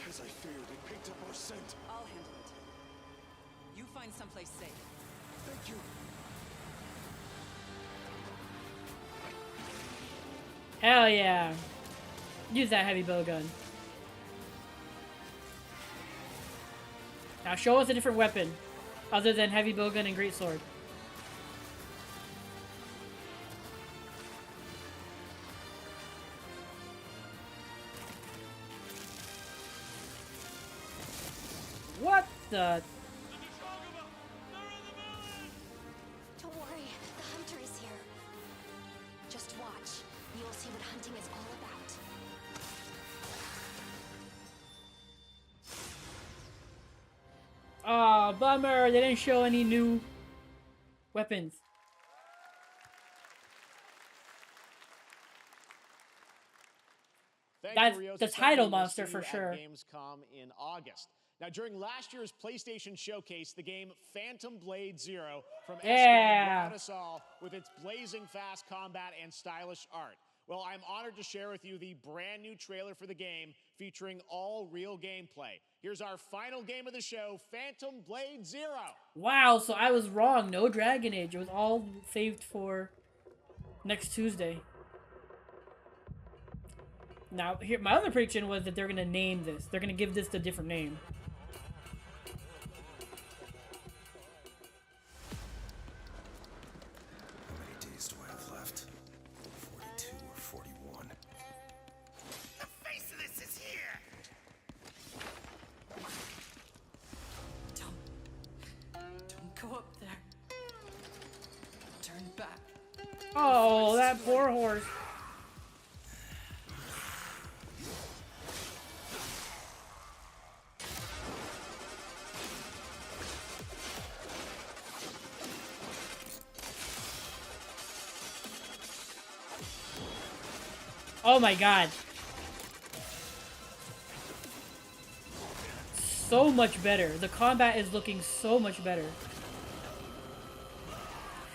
As I feared, it picked up our scent. I'll handle it. You find someplace safe. Thank you. Hell yeah. Use that heavy bow gun. Now show us a different weapon other than heavy bow gun and greatsword. What the? Don't worry, the hunter is here. Just watch. You'll see what hunting is all about. Oh, bummer. They didn't show any new weapons. That's the title monster for sure. Gamescom in August. Now, during last year's PlayStation Showcase, the game Phantom Blade Zero from SGF wowed us all with its blazing fast combat and stylish art. Well, I'm honored to share with you the brand new trailer for the game featuring all real gameplay. Here's our final game of the show, Phantom Blade Zero. Wow, so I was wrong. No Dragon Age. It was all saved for next Tuesday. Now, here, my other prediction was that they're going to name this. They're going to give this a different name. How many days do I have left? 42 or 41? The face of this is here! Don't go up there. Turn back. Oh, that poor horse. Oh my god. So much better. The combat is looking so much better.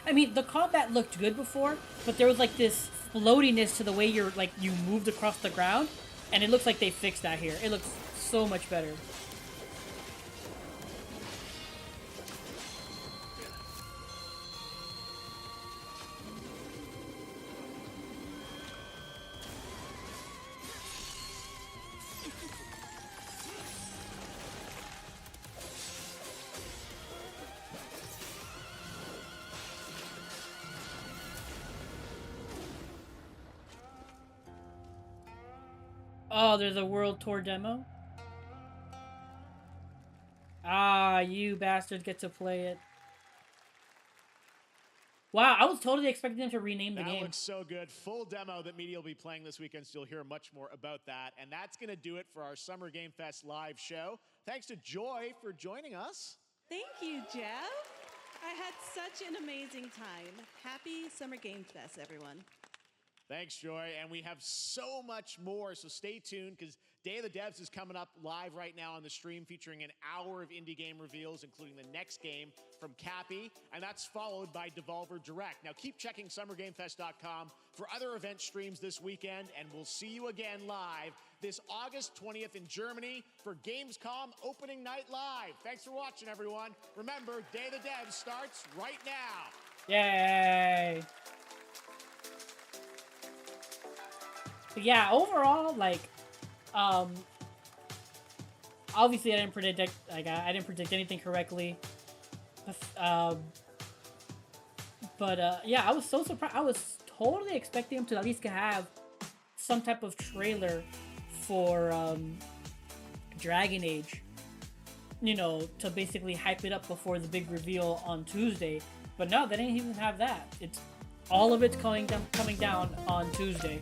I mean, the combat looked good before, but there was like this floatiness to the way you moved across the ground, and it looks like they fixed that here. It looks so much better. Oh, there's a world tour demo? Ah, you bastards get to play it. Wow, I was totally expecting them to rename the That game. looks so good. Full demo that media will be playing this weekend, so you'll hear much more about that. And that's going to do it for our Summer Game Fest live show. Thanks to Joy for joining us. Thank you, Jeff. I had such an amazing time. Happy Summer Game Fest, everyone. Thanks, Joy. And we have so much more, so stay tuned because Day of the Devs is coming up live right now on the stream, featuring an hour of indie game reveals, including the next game from Cappy, and that's followed by Devolver Direct. Now keep checking SummerGameFest.com for other event streams this weekend, and we'll see you again live this August 20th in Germany for Gamescom Opening Night Live. Thanks for watching, everyone. Remember, Day of the Devs starts right now. Yay! But yeah, overall, like, obviously I didn't predict I didn't predict anything correctly. Yeah, I was so surprised. I was totally expecting him to at least have some type of trailer for Dragon Age, you know, to basically hype it up before the big reveal on Tuesday. But no, they didn't even have that. It's all of it's coming down on Tuesday.